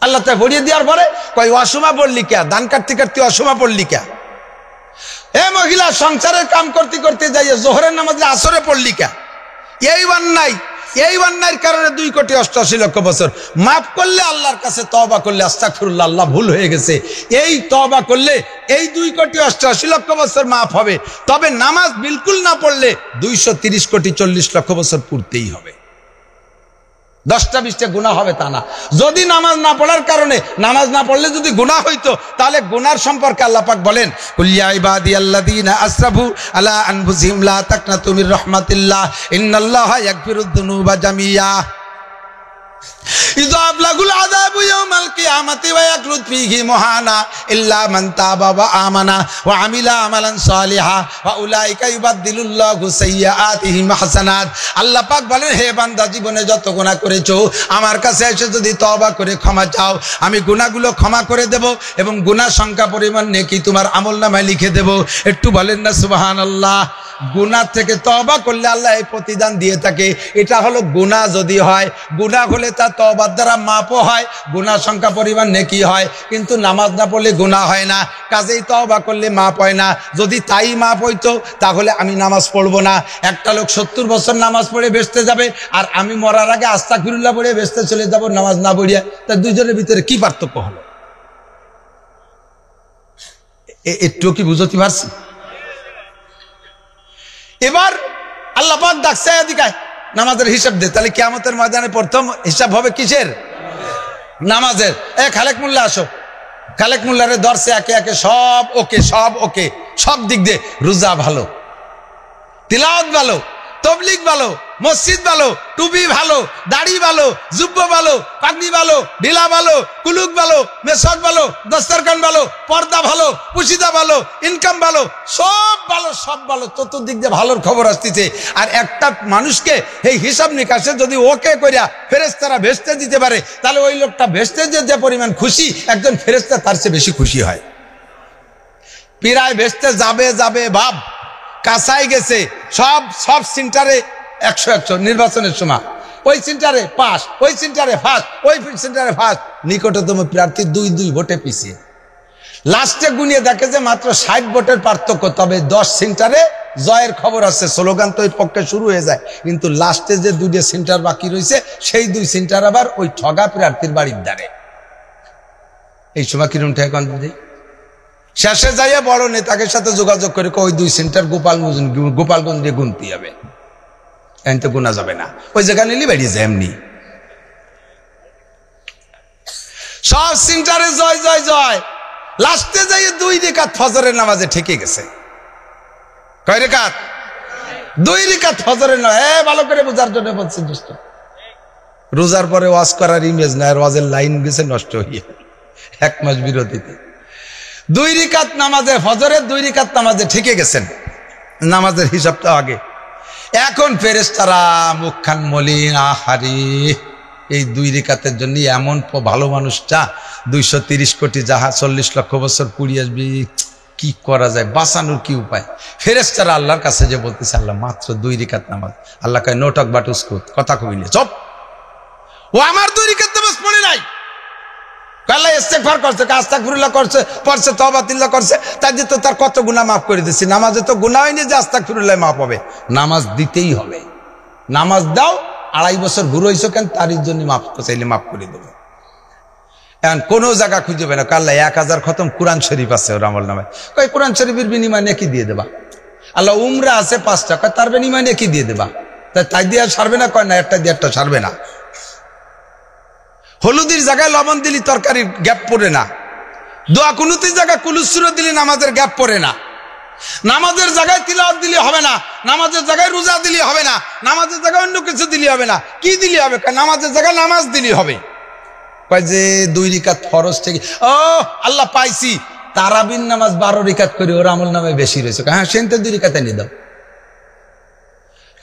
আল্লাহ তাই ভরিয়ে দেওয়ার পরে কয় অসমা পড়লি কে, ধান কাটতে কাটতে অসমা পড়লি কে, এ মহিলা সংসারের কাম করতে করতে যাইয়ে জোহরের নামাজে আসরে পড়লি কে। এই অন্যায়ের কারণে 2,88,00,000 বছর। মাফ করলে আল্লাহর কাছে তওবা করলে, আস্তাগফিরুল্লাহ আল্লাহ ভুল হয়ে গেছে, এই তওবা করলে এই 2,88,00,000 বছর মাফ হবে। তবে নামাজ বিলকুল না পড়লে 230,40,00,000 বছর পড়তেই হবে। 10টা-20টা গুনাহ হবে তা না। যদি নামাজ না পড়ার কারণে, নামাজ না পড়লে যদি গুনাহ হইতো, তাহলে গুনার সম্পর্কে আল্লাহ পাক বলেন, কুল ইয়া ইবাদিয়াল্লাযীনা আসরাফু আলা আনফুসিহিম লা তাকনাতু মির রাহমাতিল্লাহ ইন্নাল্লাহা ইয়াগফিরুদ যুনুবা জামিয়া ইযা আবলাগুল আযাবু ইয়াওমাল কিয়ামাতি ওয়া ইয়াকলুদ ফীহি মুহানা ইল্লা মান তাবা ওয়া আমানা ওয়া আমিলা আমালান সালিহা ওয়া উলাইকা ইউবাদদিলুল্লাহু সাইয়্যাতিহিম হাসানাত। আল্লাহ পাক বলেন, হে বান্দা, জীবনে যত গুনাহ করেছো আমার কাছে এসে যদি তওবা করে ক্ষমা চাও, আমি গুনাহগুলো ক্ষমা করে দেব এবং গুনাহ সংখ্যা পরিমাণ নেকি তোমার আমলনামায় লিখে দেব। একটু বলেন না সুবহানাল্লাহ। গুনাহ থেকে তওবা করলে আল্লাহ এই প্রতিদান দিয়ে থাকে। এটা হলো গুনাহ যদি হয়, গুনাহ হলে তা তওবার দ্বারা মাপও হয়, গুনাহ সংখ্যা পরিমাণ নেকি হয়, কিন্তু নামাজ না পড়লে গুনাহ হয় না, কাজেই তওবা করলে মাপ হয় না। যদি তাই মাপ হইতো তাহলে আমি নামাজ পড়বো না। একটা লোক 70 বছর নামাজ পড়ে বেহেশতে যাবে, আর আমি মরার আগে আস্তাগফিরুল্লাহ পড়ে বেহেশতে চলে যাব নামাজ না পড়িয়া। তা দুইজনের ভিতরে কি পার্থক্য হলো? একটু কি বুঝতে পারছি? এবার আল্লাহ পাক ডাকছে, এদিকে নামাজের হিসাব দে। তাহলে কিয়ামতের ময়দানে প্রথম হিসাব হবে কিসের? নামাজের। খালেক মোল্লা আসো। খালেক মোল্লারে ধরছে, একে একে সব ওকে, সব ওকে, সব দিক দিয়ে। রোজা ভালো, তিলাওয়াত ভালো, তবলিগ ভালো, মসজিদ ভালো, টুপি ভালো, দাড়ি ভালো, জুব্ব ভালো, পাগড়ি ভালো, ঢিলা ভালো, কুলুক ভালো, মেশক ভালো, দস্তরখান ভালো, পর্দা ভালো, পুশিদা ভালো, ইনকাম ভালো, সব ভালো, সব ভালো, চতুর্দিক দিয়ে ভালোর খবর আসতেছে। আর একটা মানুষকে এই হিসাব নিকাশে যদি ওকে করিয়া ফেরেশতারা ভেস্তে দিতে পারে, তাহলে ওই লোকটা ভেস্তে যে পরিমাণ খুশি, একজন ফেরেশতা তার চেয়ে বেশি খুশি হয়। পীরায় ভেস্তে যাবে যাবে ভাব, কাছাই গেছে, সব সেন্টারে 100 নির্বাচনের সময় ওই সেন্টারে পাস, ওই সেন্টারে ফার্স্ট, ওই সেন্টারে ফার্স্ট, নিকটতম প্রার্থী 2 ভোটে পিছিয়ে। লাস্টে গুনিয়ে দেখে যে মাত্র 60 ভোটের পার্থক্য। তবে 10 সেন্টারে জয়ের খবর আছে, স্লোগান তো ওই পক্ষে শুরু হয়ে যায়, কিন্তু লাস্টে যে 2টা সেন্টার বাকি রয়েছে, সেই 2 সেন্টার আবার ওই ঠগা প্রার্থীর বাড়ির দ্বারে। এই সময় কিরম ঠেকান দিদি শেষে যাইয়া বড় নেতাকে সাথে যোগাযোগ করে ওই 2 সেন্টার গোপালগঞ্জে গুনতে হবে, এমনি তো গুনা যাবে না, ওই জায়গা নিলে বেরিয়ে যায় এমনি। সব সেন্টারে জয় জয় জয়, লাস্টে যাই 2 রাকাত ফজরের নামাজে ঠেকে গেছে। কয় রাকাত? 2 রাকাত ফজরের নামাজ। ভালো করে বোঝার জন্য বলছি দোস্ত, রোজার পরে ওয়াজ করার ইমেজ না, ওয়াজের লাইন গেছে নষ্ট হয়ে 1 মাস বিরতিতে। 2 রাকাত নামাজে, ফজরের 2 রাকাত নামাজে ঠেকে গেছেন, নামাজের হিসাবটা আগে। এখন ফেরেশতারা মুখখান মলিন, আহারে এই 2 রাকাতের জন্য এমন ভালো মানুষটা 230 কোটি যাহা 40 লক্ষ বছর পুড়ি আসবি, কি করা যায়, বাঁচানোর কি উপায়? ফেরেশতারা আল্লাহর কাছে যে বলতেছে, আল্লাহ মাত্র 2 রাকাত নামাজ। আল্লাহ কয় নোটক বাটুসকুত, কথা কইলে চপ, ও আমার 2 রাকাত নামাজ পড়ে নাই। আল্লাহ ইস্তেগফার করছে, আস্তাগফিরুল্লাহ করছে, পড়ছে, তওবাতিল্লাহ করছে, তাই যে তো তার কত গুনাহ মাফ করে দিছি। নামাজে তো গুনাহ হয়নি যে আস্তাগফিরুল্লাহ মাফ হবে, নামাজ দিতেই হবে। নামাজ দাও, 2.5 বছর ঘুরে হইছো কেন, তার জন্য মাফ চাইলে মাফ করে দেবো। এখন কোনো জায়গা খুঁজে পাবে না, আল্লাহ 1000 খতম কোরআন শরীফ আছে ওর আমল নামায়, কয় কোরআন শরীফের বিনিময়ে নেকি দিয়ে দেবা। আল্লাহ উমরা আছে 5টা, কয় তার বিনিময়ে নেকি দিয়ে দেবা। তাই দিয়ে সারবে না, কয় না একটা দিয়ে একটা সারবে না। হলুদের জায়গায় লবণ দিলি তরকারির গ্যাপ পড়ে না, দোয়া কুনুতের জায়গায় কুলুসুর দিলি নামাজের গ্যাপ পড়ে না, নামাজের জায়গায় তিলাওয়াত দিলে হবে না, নামাজের জায়গায় রোজা দিলে হবে না, নামাজের জায়গায় অন্য কিছু দিলে হবে না। কি দিলে হবে? নামাজের জায়গায় নামাজ দিলে হবে। কয় যে 2 রাকাত ফরজ থেকে, ও আল্লাহ পাইছি, তারাবির নামাজ 12 রাকাত করে ওর আমল নামে বেশি রয়েছে। হ্যাঁ সেনতে 2 রাকাত এনে দাও।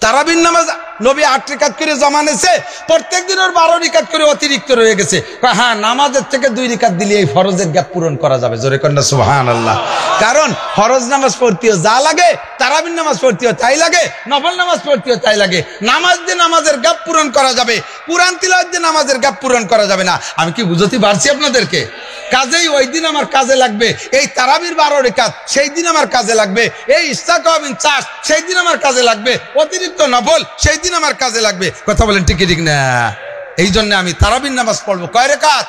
তারাবির নামাজ নবী 8 রাকাত করে জমানেছে, প্রত্যেকদিন ওর 12 রাকাত করে অতিরিক্ত রয়ে গেছে। হ্যাঁ নামাজের থেকে 2 রাকাত দিলে এই ফরজের গ্যাপ পূরণ করা যাবে। জোরে কন্যা সুবহানাল্লাহ। কারণ ফরজ নামাজ পড়তেও যা লাগে, তারাবির নামাজ পড়তেও তাই লাগে, নফল নামাজ পড়তেও তাই লাগে। নামাজ দিয়ে নামাজের গ্যাপ পূরণ করা যাবে, কুরআন তিলাওয়াত দিয়ে নামাজের গ্যাপ পূরণ করা যাবে না। আমি কি বুঝতে পারছি আপনাদেরকে? কাজেই ওই দিন আমার কাজে লাগবে এই তারাবির 12 রাকাত, সেই দিন আমার কাজে লাগবে এই ইস্তাকবিন চাষ, সেই দিন আমার কাজে লাগবে অতিরিক্ত নফল, সেই দিন আমার কাজে লাগবে। কথা বলেন ঠিক ঠিক না? এই জন্য আমি তারাবির নামাজ পড়বো। কয় রাকাত?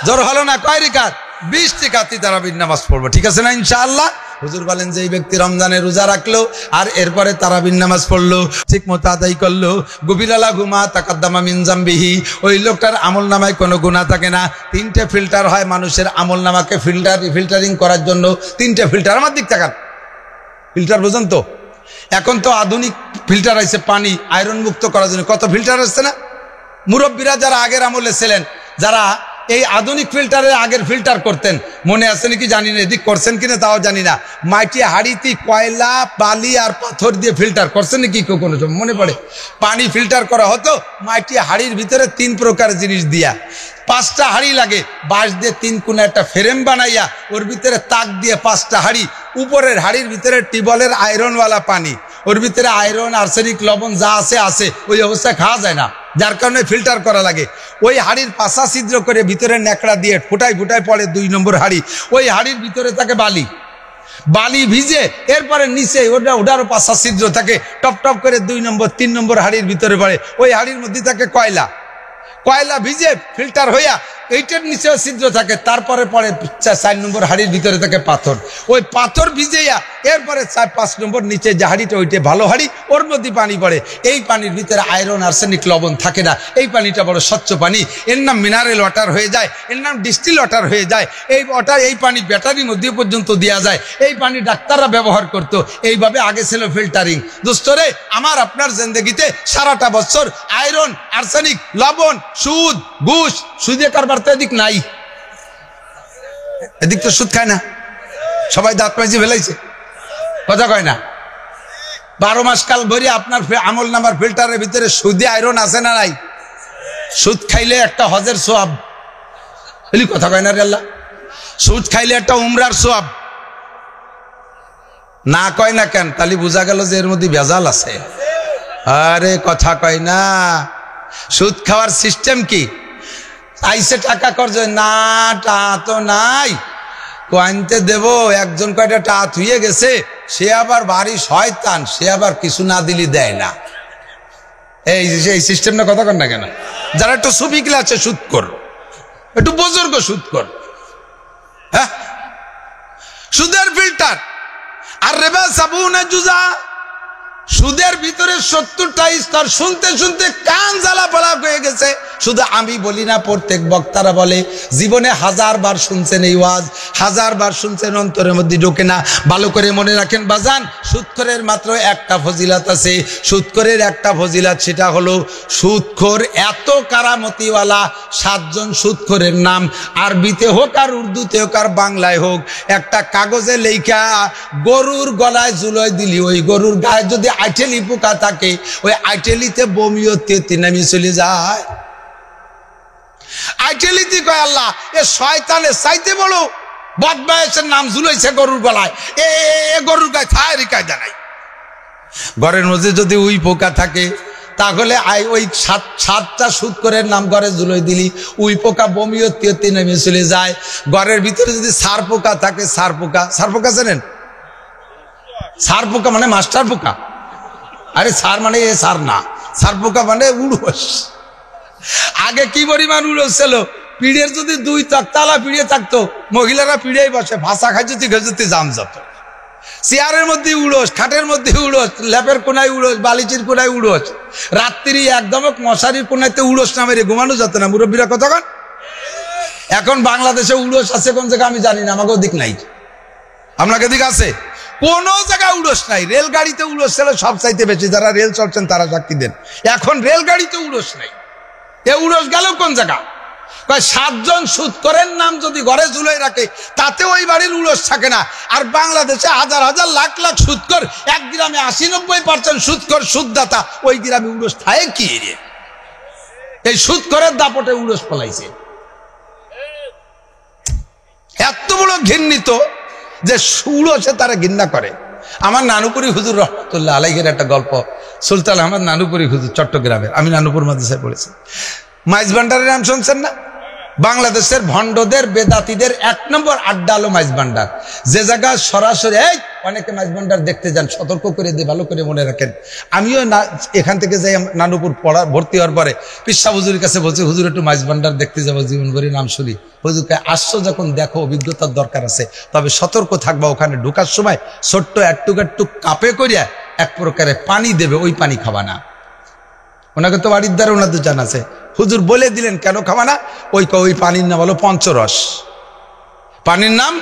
জোর হলো না, কয় রাকাত? 20 রাকাতই তারাবির নামাজ পড়বো, ঠিক আছে না ইনশাআল্লাহ? হুজুর বলেন যে এই ব্যক্তি রমজানে রোজা রাখলো আর এরপরে তারাবির নামাজ পড়লো, ঠিক মতো আদায় করলো, গুবিরালা গুমা তাকাদ্দামা মিন জামবিহি, ওই লোকটার আমল নামায় কোনো গুনাহ থাকে না। 3টে ফিল্টার হয় মানুষের আমল নামাকে ফিল্টারিং করার জন্য। 3টে ফিল্টার, আমার দিক তাকান, ফিল্টার বোঝেন তো? এখন তো আধুনিক ফিল্টার আছে পানি আয়রন মুক্ত করার জন্য, কত ফিল্টার আসছে না? মুরব্বীরা যারা আগের আমলে ছিলেন, যারা এই আধুনিক ফিল্টারে আগের ফিল্টার করতেন, মনে আছে নাকি জানি না, এদিক করছেন কিনা তাও জানি না, মাটি হাড়িতে কয়লা বালি আর পাথর দিয়ে ফিল্টার করছেন নাকি কোনো মনে পড়ে? পানি ফিল্টার করা হতো মাটি হাড়ির ভিতরে 3 প্রকার জিনিস দিয়া। 5টা হাড়ি লাগে, বাঁশ দিয়ে 3 কোণে একটা ফ্রেম বানাইয়া ওর ভিতরে তাক দিয়ে 5টা হাড়ি, উপরের হাড়ির ভিতরে টিবলের আয়রনওয়ালা পানি, ওর ভিতরে আয়রন আর্সেনিক লবণ যা আছে আছে, ওই অবস্থায় খাওয়া যায় না, যার কারণে ফিল্টার করা লাগে। ওই হাড়ির পাশা ছিদ্র করে ভিতরে ন্যাকড়া দিয়ে ফুটায় ফুটায় পড়ে 2 নম্বর হাড়ি, ওই হাড়ির ভিতরে থাকে বালি ভিজে, এরপরে নিচে ওটারও পাশা ছিদ্র থাকে, টপ টপ করে 2 নম্বর 3 নম্বর হাড়ির ভিতরে পড়ে, ওই হাড়ির মধ্যে থাকে কয়লা ভিজে ফিল্টার হইয়া এইটার নিচেও ছিদ্র থাকে, তারপরে পরে 4 নম্বর হাড়ির ভিতরে থাকে পাথর, ওই পাথর ভিজেয়া এরপরে 4-5 নম্বর নিচে যে হাড়িটা ওইটা ভালো হাড়ি, ওর মধ্যে পানি পড়ে। এই পানির ভিতরে আয়রন আর্সেনিক লবণ থাকে না, এই পানিটা বড় স্বচ্ছ পানি, এর নাম মিনারেল ওয়াটার হয়ে যায়, এর নাম ডিস্টিল ওয়াটার হয়ে যায়। এই পানি ব্যাটারির মধ্যে পর্যন্ত দেওয়া যায়, এই পানি ডাক্তাররা ব্যবহার করতো। এইভাবে আগে ছিল ফিল্টারিং। দোস্তরে আমার আপনার জিন্দেগিতে সারাটা বছর আয়রন আর্সেনিক লবণ সুদ ঘুষ, সুদে কারবার তো এদিক নাই, এদিক তো সুদ খায় না, সবাই দাঁত মাঝি ফেলাইছে, কথা কয় না? 12 মাস কাল ভরে আপনার আমল নামার ফিল্টারের ভিতরে সুদে আয়রন আছে না নাই? সুদ খাইলে একটা হজের সোয়াব, কথা কয় না রে আল্লাহ? সুদ খাইলে একটা উমরার সোয়াব, না কয় না কেন? তাহলে বোঝা গেল যে এর মধ্যে ভেজাল আছে। আরে কথা কয় না। সুদ খাওয়ার সিস্টেম কি? আইসে টাকা করছে না, টা তো নাই, কয়েনতে দেব, একজন কয়টা টা থুয়ে গেছে, সে আবার ভারী শয়তান, সে আবার কিছু না দিলি দেয় না। এই সিস্টেমটা কথা কর না কেন? যারা একটু সুফি ক্লাসে সুদ কর, একটু বুজুর্গ সুদ কর, হ্যাঁ, সুদের ফিল্টার। আর রেবা সাবুনা জুজা, সুদের ভিতরে 70টা স্তর, শুনতে শুনতে কান জ্বালা পড়া হয়ে গেছে। শুধু আমি বলি না, প্রত্যেক বক্তারা বলে, জীবনে 1000 বার শুনছেন এই ওয়াজ, 1000 বার শুনছেন, অন্তরের মধ্যে ঢোকে না। ভালো করে মনে রাখেন বাজান, সুদখোরের মাত্র একটা ফজিলত আছে। সুদখোরের একটা ফজিলত, সেটা হলো সুদখোর এত কারামতিওয়ালা 7 জন সুদখোরের নাম, আরবিতে হোক আর উর্দুতে হোক আর বাংলায় হোক, একটা কাগজে লেখা গরুর গলায় ঝুলাই দিলি, ওই গরুর গায়ে যদি আইটেলি পোকা থাকে, ওই আইটেলিতে বমিও তেতে নামি চলে যায়। আইটেলিতে কয় আল্লাহ, এ শয়তানের চাইতে বড় বদমায়েশের নাম ঝুলাইছে গরুর গলায়, এ গরুর গায়ে থায় কায়দা নাই। ঘরের মধ্যে যদি উই পোকা থাকে, তাহলে ওই 7টা সুদখোরের নাম ঘরে ঝুলাই দিলি, উই পোকা বমিও তেতে নেমে চলে যায়। ঘরের ভিতরে যদি সার পোকা থাকে, সার পোকা জানেন? সার পোকা মানে মাস্টার পোকা। আরে সার মানে এ সার না, সার পোকা মানে উড়োস। আগে কি পরিমাণ উড়োস ছিল, পিড়ের যদি 2 তক্তালা পিড়ে থাকতো, মহিলারা পিড়েই বসে, ভাষা খাইজুতি খেজুতি জাম যত। চেয়ারের মধ্যে উড়োস, খাটের মধ্যে উড়োস, ল্যাপের কোনায় উড়োস, বালিচির কোনায় উড়োস। রাত্রি একদম মশারির কোনাইতে উড়োস না মেরে ঘুমানো যেত না। মুরব্বীরা কতক্ষণ? এখন বাংলাদেশে উড়োস আছে কোন জায়গায় আমি জানি না, আমাকেও দিক নাই। আপনাকে দিক আছে? কোন জায়গায় উড়োস নাই। রেলগাড়িতে উড়োস ছিল সব চাইতে বেশি, যারা রেল চলছেন তারা সাক্ষী দেন। এখন রেলগাড়িতে উড়োস নাই। এ উড়োস গেল কোন জায়গা? 7 জন সুদখোরের নাম যদি ঘরে ঝুলাই রাখে, তাতে ওই বাড়ির উড়োস থাকে না। আর বাংলাদেশে হাজার হাজার লাখ লাখ সুদখোর, এক গ্রামে 80-90% সুদখোর সুদদাতা, ওই গ্রামে উড়োস থাকে কি রে? এই সুদখোরের দাপটে উড়োস পলাইছে। এত বড় ঘৃণিত যে উড়োসে তারা ঘৃণা করে। আমার নানুপুরি হুজুর রহমতুল্লাহ আলাইহির একটা গল্প, সুলতান আহমদ নানুপুরি হুজুর, চট্টগ্রামের। আমি নানুপুর মাদ্রাসায় পড়েছি। মাইজ ভান্ডারের নাম শুনছেন না? বাংলাদেশের ভণ্ডদের বেদাতীদের 1 নম্বর আড্ডা হলো মাইজ ভান্ডার। যে জায়গায় সরাসরি অনেকে মাইজ ভান্ডার দেখতে যান, সতর্ক করে দিয়ে ভালো করে মনে রাখেন। আমিও এখান থেকে যাই নানুপুর ভর্তি হওয়ার পরে পিসা হুজুরের কাছে বলছি, হুজুর একটু মাইজ ভান্ডার দেখতে যাবো, জীবন ভরে নাম শুনি। হুজুরকে আসছো যখন দেখো, অভিজ্ঞতার দরকার আছে, তবে সতর্ক থাকবা। ওখানে ঢোকার সময় ছোট্ট একটু কাপে করিয়া এক প্রকারে পানি দেবে, ওই পানি খাবা না। ওনাকে তো বাড়ির দ্বারা ওনাদের জানা আছে। হুজুর বলে দিলেন কেন খাবা না? ওই পানির নাম হলো পঞ্চরস। পানির নাম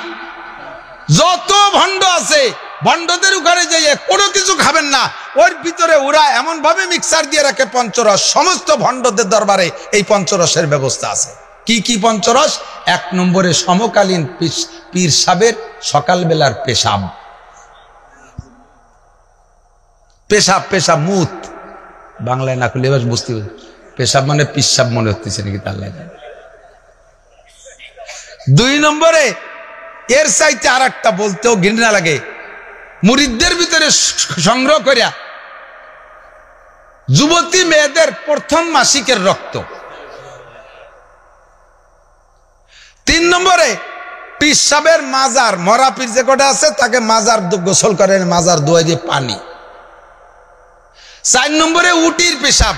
যত ভণ্ড আছে, ভণ্ডদের ওখানে যাইয়ে কোনো কিছু খাবেন না। ওর ভিতরে ওরা এমন ভাবে মিক্সার দিয়ে রাখে পঞ্চরস, সমস্ত ভণ্ডদের দরবারে এই পঞ্চরসের ব্যবস্থা আছে। কি কি পঞ্চরস? 1 নম্বরে সমকালীন পীর সাহেবের সকালবেলার পেশাব, মুত, বাংলায় না করলে এবার বুঝতে হবে। পেশাব মানে পিসাব মনে হচ্ছে নাকি তার লাগে। 2 নম্বরে এর চাইতে আর একটা বলতেও ঘৃণা লাগে, মুরিদদের ভিতরে সংগ্রহ করিয়া যুবতী মেয়েদের প্রথম মাসিকের রক্ত। 3 নম্বরে পিসাবের মাজার, মরা পীর যে কটা আছে তাকে মাজার গোসল করেন, মাজার দোয়া দিয়ে পানি। 4 নম্বরে উটির পেশাব।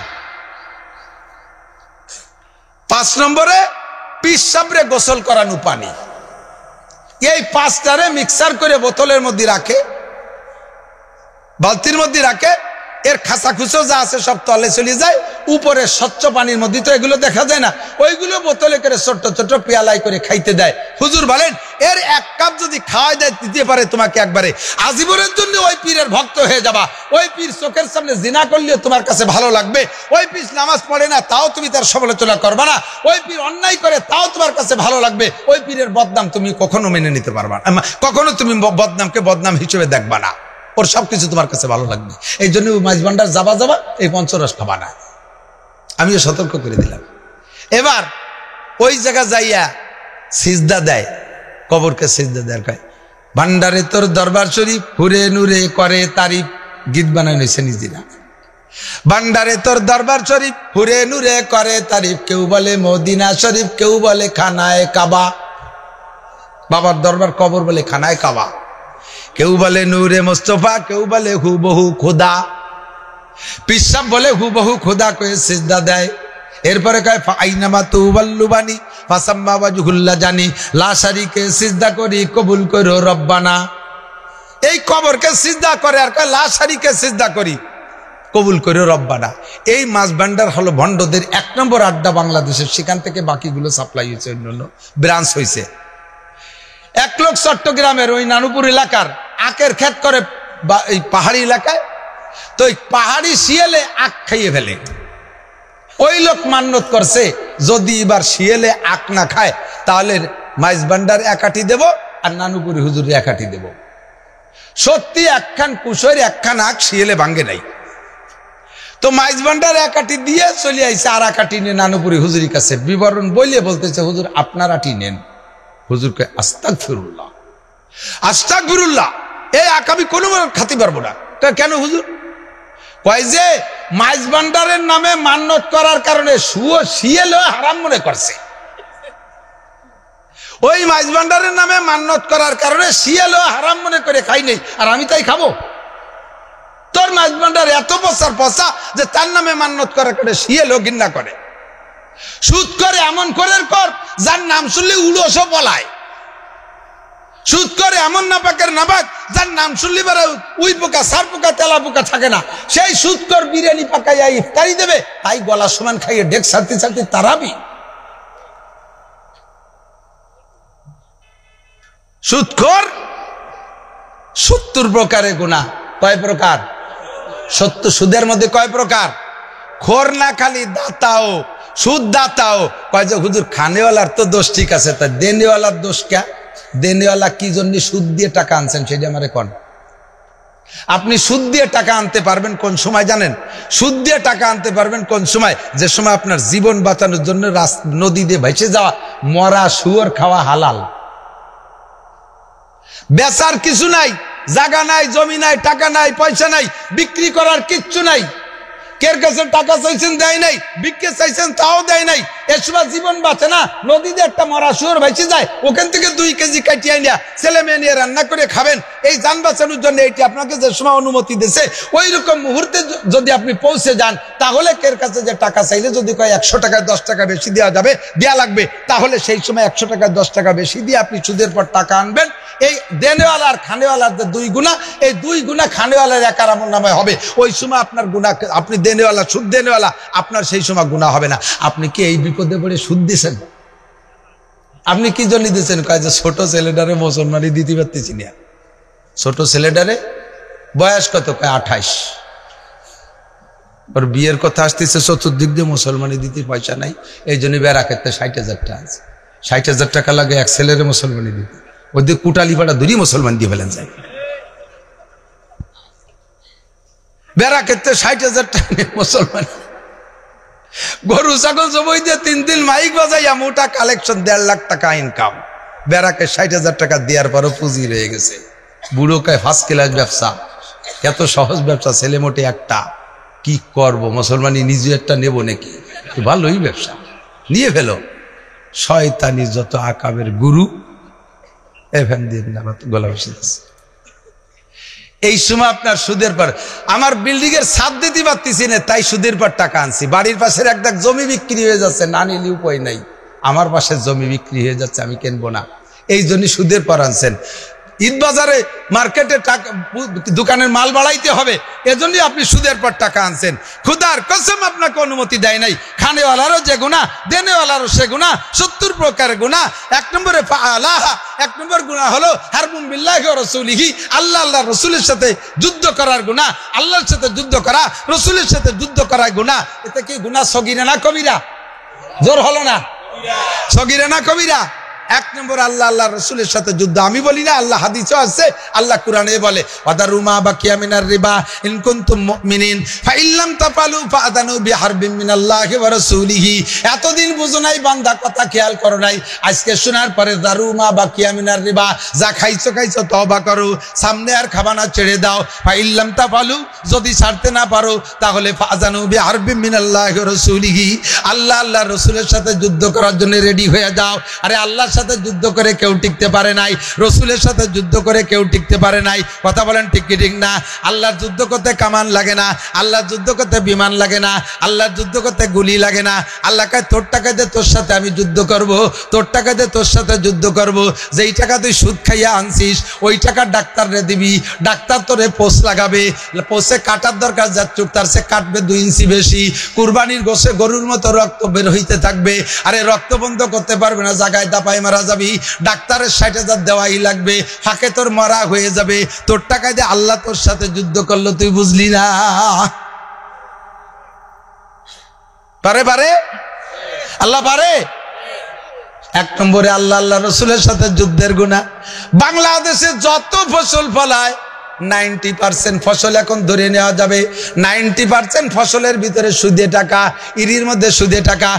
5 নম্বরে পিসাবরে গোসল করানো পানি। এই 5টারে মিক্সার করে বোতলের মধ্যে রাখে, বালতির মধ্যে রাখে। এর খাসা খুচো যা আছে সব তলে চলে যায়, উপরে স্বচ্ছ পানির মধ্যে তো এগুলো দেখা যায় না, ওইগুলো বোতলে করে ছোট্ট ছোট্ট পেয়ালাই করে খাইতে দেয়। হুজুর বলেন এর 1 কাপ যদি খাওয়াই দেয়, দিতে পারে তোমাকে একবারে আজীবনের জন্য ওই পীরের ভক্ত হয়ে যাবা। ওই পীর চোখের সামনে জিনা করলেও তোমার কাছে ভালো লাগবে। ওই পীর নামাজ পড়ে না, তাও তুমি তার সমালোচনা করবা না। ওই পীর অন্যায় করে, তাও তোমার কাছে ভালো লাগবে। ওই পীরের বদনাম তুমি কখনো মেনে নিতে পারবা না, কখনো তুমি বদনামকে বদনাম হিসেবে দেখবা না। ওর সবকিছু তোমার কাছে ভালো লাগবে। এই জন্য মাইজ ভান্ডার যাবা এই পঞ্চরস খাবা না। আমিও সতর্ক করে দিলাম। এবার ওই জায়গা যাইয়া সিজদা দেয়, কবরকে সিজদা দেয়। কয় ভান্ডারে তোর দরবার শরীফ, হুরে নুরে করে তারিফ। গীত বানায় নিছে নিজেরা। ভান্ডারে তোর দরবার শরীফ, হুরে নুরে করে তারিফ। কেউ বলে মদিনা শরীফ, কেউ বলে খানায় কাবা। বাবার দরবার কবর বলে খানায় কাবা। কেউ বলে নূরে মোস্তফা, কেউ বলে হুবহু খোদা। পিসাব বলে হুবহু খোদা কয়ে সিজদা দেয়। এরপরে কয় আইনামা তুওয়াল্লুবানি ফাসাম্মা ওয়াজহুল্লা জানি লা শারিকে সিজদা করি কবুল করো রব্বানা। এই কবরকে সিজদা করে আর কয় লা শারিকে সিজদা করি। কবুল করে রব্বানা। এই মাছ ভান্ডার হলো ভণ্ডদের 1 নম্বর আড্ডা বাংলাদেশের, সেখান থেকে বাকিগুলো সাপ্লাই হয়েছে, অন্যান্য ব্রাঞ্চ হয়েছে। 1 লোক চট্টগ্রামের ওই নানুপুর এলাকার আখের ক্ষেত করে, এই পাহাড়ি এলাকায়, তো ওই পাহাড়ি শিয়ালে আখ খাইয়ে ফেলে। ওই লোক মান্যত করছে যদি এবার শিয়ালে আখ না খায় তাহলে মাইজ ভান্ডার 1 আটি দেব আর নানুপুরি হুজুর 1 আটি দেব। সত্যি 1 খান কুশোর 1 খান আখ শিয়ালে ভাঙ্গে নাই। তো মাইজ ভান্ডার 1 আটি দিয়ে চলে আইছে, আর 1 আটি নিয়ে নানুপুরি হুজুরের কাছে বিবরণ বলিয়ে বলতেছে, হুজুর আপনার আটি নেন। হুজুরকে আস্তাগফিরুল্লাহ, আস্তাগফিরুল্লাহ, এই আখ আমি কোনো খাতে পারবো না। কেন হুজুর? কয় যে মাইজ ভান্ডারের নামে মান্যত করার কারণে শিয়ালে হারাম মনে করছে। ওই মাইজ ভান্ডারের নামে মান্যত করার কারণে শিয়ালে হারাম মনে করে খাই নেই, আর আমি তাই খাবো? তোর মাইজ ভান্ডার এত পচার পচা যে তার নামে মান্যত করার কারণে শিয়ালেও ঘৃণা করে। সুদ করে এমন করে কর যার নাম শুনলে উড়োসো বলায়। সুদ করে এমন নাপাকের নাপাক যার নাম শুনলে পারে উই পোকা, সার পোকা, তেলা পোকা থাকে না। সেই সুদ কর বিরিয়ানি পাকাইয়া ইফতারি দেবে, তাই গলা সমান খাইয়ে ডেক ছাড়তে ছাড়তে তারাবি। সুদখোর 70 প্রকারে গুনাহ। কয় প্রকার? 70। সুদের মধ্যে কয় প্রকার? খোর না খালি দাতাও, সুদ দাতাও। কয় যে হুজুর খানেওয়ালার তো দোষ ঠিক আছে, তা দেনেওয়ালার দোষ কে? দেনেওয়ালা কি জন্য সুদ দিয়ে টাকা আনছেন সেটা আমারে কোন। আপনি সুদ দিয়ে টাকা আনতে পারবেন কোন সময় জানেন? সুদ দিয়ে টাকা আনতে পারবেন কোন সময়? যে সময় আপনার জীবন বাঁচানোর জন্য নদী দিয়ে ভেসে যাওয়া মরা শুয়োর খাওয়া হালাল। বেচার কিছু নাই, জায়গা নাই, জমি নাই, টাকা নাই, পয়সা নাই, বিক্রি করার কিচ্ছু নাই। কের কাছে টাকা চাইছেন দেয় নাই, বিক্রি চাইছেন তাও দেয় নাই। এর সময় জীবন বাঁচে না। নদীতে একটা মরা শুয়োর ভেসে যায়, ওখান থেকে 2 কেজি কাটিয়ে নিয়ে ছেলে মেয়ে নিয়ে রান্না করে খাবেন, এই যান বাঁচানোর জন্য এটি আপনাকে যে সময় অনুমতি দিয়েছে, ওই রকম মুহূর্তে যদি আপনি পৌঁছে যান, তাহলে কের কাছে যে টাকা চাইলে যদি কয় 100 টাকায় 10 টাকা বেশি দেওয়া যাবে, দেওয়া লাগবে, তাহলে সেই সময় 100 টাকায় 10 টাকা বেশি দিয়ে আপনি সুদের পর টাকা আনবেন। এই দেনেওয়ালা আর খানেওয়ালার যে 2 গুণা, এই 2 গুণা খানেওয়ালার একার আমলনামায় হবে। ওই সময় আপনার গুণা, আপনি দেনেওয়ালা, সুদ দেনেওয়ালা, আপনার সেই সময় গুণা হবে না। আপনি কি এই বিপদে পড়ে সুদ দিয়েছেন? আপনি কি জন্য দিয়েছেন? কয় যে ছোট ছেলেটারে মুসলমানি দিতে পারতেছি না। ছোট ছেলেটারে বয়স কত? কয় 28। ওর বিয়ের কথা আসতেছে, চতুর্দিক দিয়ে মুসলমানি দিতে পয়সা নাই, এই জন্য বেড়া ক্ষেত্রে 60,000 টাকা আছে। 60,000 টাকা লাগে এক ছেলেরে মুসলমানি দিতে। ওদের কুটালিপাড়া ধরি মুসলমান দিয়ে ফেলেন যায়। বেড়া ক্ষেত্রে 60,000 টাকা মুসলমান। গরু ছাগল জবই দিয়ে 3 দিন মাইক বাজাইয়া মোটা কালেকশন, 1.5 লাখ টাকা ইনকাম। বেড়াকে 60,000 টাকা দেওয়ার পরও পুঁজি রয়ে গেছে। বুড়োকে 1st ক্লাস ব্যবসা, এত সহজ ব্যবসা, ছেলে মোটে একটা। কি করব? মুসলমানি নিজে একটা নেব নাকি? ভালোই ব্যবসা, নিয়ে ফেলো। শয়তানি যত আকাবের গুরু এখান দিয়ে গলা বসে আছে। এই সময় আপনার সুদের পর, আমার বিল্ডিং এর ছাদ দিতে পারতেছি না, তাই সুদের পর টাকা আনছি। বাড়ির পাশের একটা জমি বিক্রি হয়ে যাচ্ছে, না নিলে উপায় নাই। আমার পাশের জমি বিক্রি হয়ে যাচ্ছে, আমি কিনবো না, এই জন্য সুদের পর আনছেন। ঈদ বাজারে মার্কেটে টাকা, দোকানের মাল বাড়াইতে হবে, এজন্যই আপনি সুদের পর টাকা আনছেন। খুদার কসম আপনাকে অনুমতি দেয় নাই। খানেওয়ালারও যে গুনাহ, দেনেওয়ালারও সে গুনাহ, 70 প্রকার গুনাহ। 1 নম্বরে ফাআলাহা, 1 নম্বর গুনাহ হলো হারবুম বিল্লাহি ওয়া রাসূলিহি, আল্লাহ আল্লাহর রাসূলের সাথে যুদ্ধ করার গুনাহ। আল্লাহর সাথে যুদ্ধ করা, রাসূলের সাথে যুদ্ধ করার গুনাহ। এটা কি গুনাহ সগীরা না কবিরা? জোর হলো না? সগীরা না কবিরা? 1 নম্বর আল্লাহ আল্লাহ রাসূলের সাথে যুদ্ধ। আমি বলি না, আল্লাহ হাদিসে আছে, আল্লাহ কোরআনে বলে ওয়াদারুমা বাকিয়া মিনার রিবা ইন কুনতুম মুমিনিন ফাইল্লাম তাফালু ফাআদানু বিহারবিন মিনাল্লাহি ওয়া রাসূলিহি। এতদিন বুঝো নাই বান্দা, কথা খেয়াল করো নাই। আজকে শোনার পরে দারুমা বাকিয়া মিনার রিবা, যা খাইছো খাইছো তওবা করো, সামনে আর খাবা না, ছেড়ে দাও। ফাইল্লাম তাফালু, যদি ছাড়তে না পারো তাহলে ফাআদানু বিহারবিন মিনাল্লাহি ওয়া রাসূলিহি, আল্লাহ আল্লাহ রাসূলের সাথে যুদ্ধ করার জন্য রেডি হয়ে যাও। আরে আল্লাহর সাথে যুদ্ধ করে কেউ টিকতে পারে নাই, রসুলের সাথে যুদ্ধ করে কেউ টিকতে পারে নাই। কথা বলেন ঠিক কি ঠিক না? আল্লাহর যুদ্ধ করতে কামান লাগে না, আল্লাহর যুদ্ধ করতে বিমান লাগে না, আল্লাহর যুদ্ধ করতে গুলি লাগে না। আল্লাহ কয় তোর টাকা দিয়ে তোর সাথে আমি যুদ্ধ করব, তোর টাকা দিয়ে তোর সাথে যুদ্ধ করব। যেই টাকা তুই সুদ খাইয়া আনছিস ওই টাকা ডাক্তাররে দিবি, ডাক্তার তোরে পোষ লাগাবে, পোষে কাটার দরকার যার চোখ তার সে কাটবে 2 ইঞ্চি বেশি। কুরবানির গোশে গরুর মতো রক্ত বের হইতে থাকবে, আরে রক্ত বন্ধ করতে পারবে না, জায়গায় দাপায় মারা যাবি, ডাক্তারের 60,000 দেওয়াই লাগবে, ফাঁকে তোর মারা হয়ে যাবে। তোর টাকায় দিয়ে আল্লাহ তোর সাথে যুদ্ধ করলো, তুই বুঝলি না? পারে পারে আল্লাহ পারে। 1 নম্বরে আল্লাহ আল্লাহ রসুলের সাথে যুদ্ধের গুনাহ। বাংলাদেশে যত ফসল ফলায় 90% ফসল এখন ধরে নেওয়া যাবে 90% ফসলের ভিতরে সুদে টাকা, ইরির মধ্যে সুদে টাকা,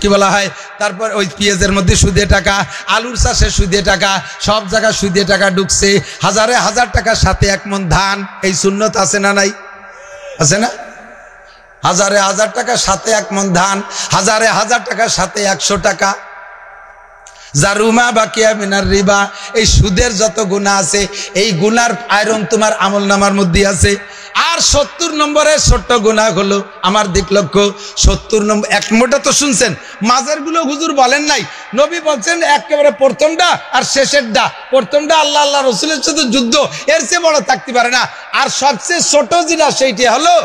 কি বলা হয়, তারপর ওই পেঁয়াজের মধ্যে সুদে টাকা, আলুর চাষে সুদে টাকা, সব জায়গায় সুদে টাকা ঢুকছে। হাজারে হাজার টাকার সাথে 1 মণ ধান, এই সুন্নত আছে না নাই? আছে না? হাজারে হাজার টাকার সাথে 1 মণ ধান, হাজারে হাজার টাকার সাথে 100 টাকা। জারুমা বাকিয়া মিনার রিবা, এই সুদের যত গুনাহ আছে এই গুনার আয়রন তোমার আমলনামার মধ্যে আছে। আর 70 নম্বরের ছোট্ট গুনাহ হলো আমার দিক লক্ষ্য 70 নম্বর। 1 নম্বরটা তো শুনছেন, মাঝের গুলো হুজুর বলেন নাই, নবী বলছেন একেবারে প্রথমটা আর শেষেরটা। প্রথমটা আল্লাহ আল্লাহ রসুলের সাথে যুদ্ধ, এর চেয়ে বড় থাকতে পারে না। আর সবচেয়ে ছোট যেটা সেইটি হলো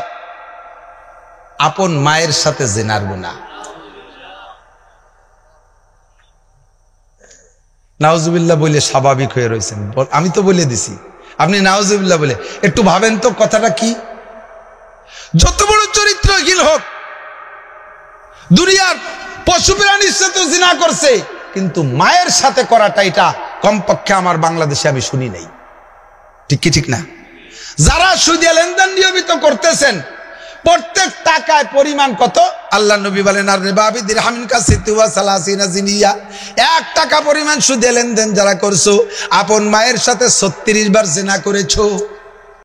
আপন মায়ের সাথে জিনার গুনাহ। নাউজুবিল্লাহ বলে স্বাভাবিক হয়ে রয়েছেন, আমি তো বলে দিছি, আপনি নাউজুবিল্লাহ বলে একটু ভাবেন তো কথাটা কি। যত বড় চরিত্রহীন হোক, দুনিয়ার পশু প্রাণীর সাথে জিনা করছে, কিন্তু মায়ের সাথে করাটা এটা কমপক্ষে আমার বাংলাদেশে আমি শুনি নাই। ঠিক কি ঠিক না? যারা সুদে লেনদেন নিয়মিত করতেছেন, প্রত্যেক টাকায় পরিমাণ কত? আল্লাহ নবী বলেন আর রিবাবি দিরহামিন কাসিতু ওয়া সালাসিনা জিনিয়া, 1 টাকা পরিমাণ সুদে লেনদেন যারা করছো, আপন মায়ের সাথে 36 বার জিনা করেছো।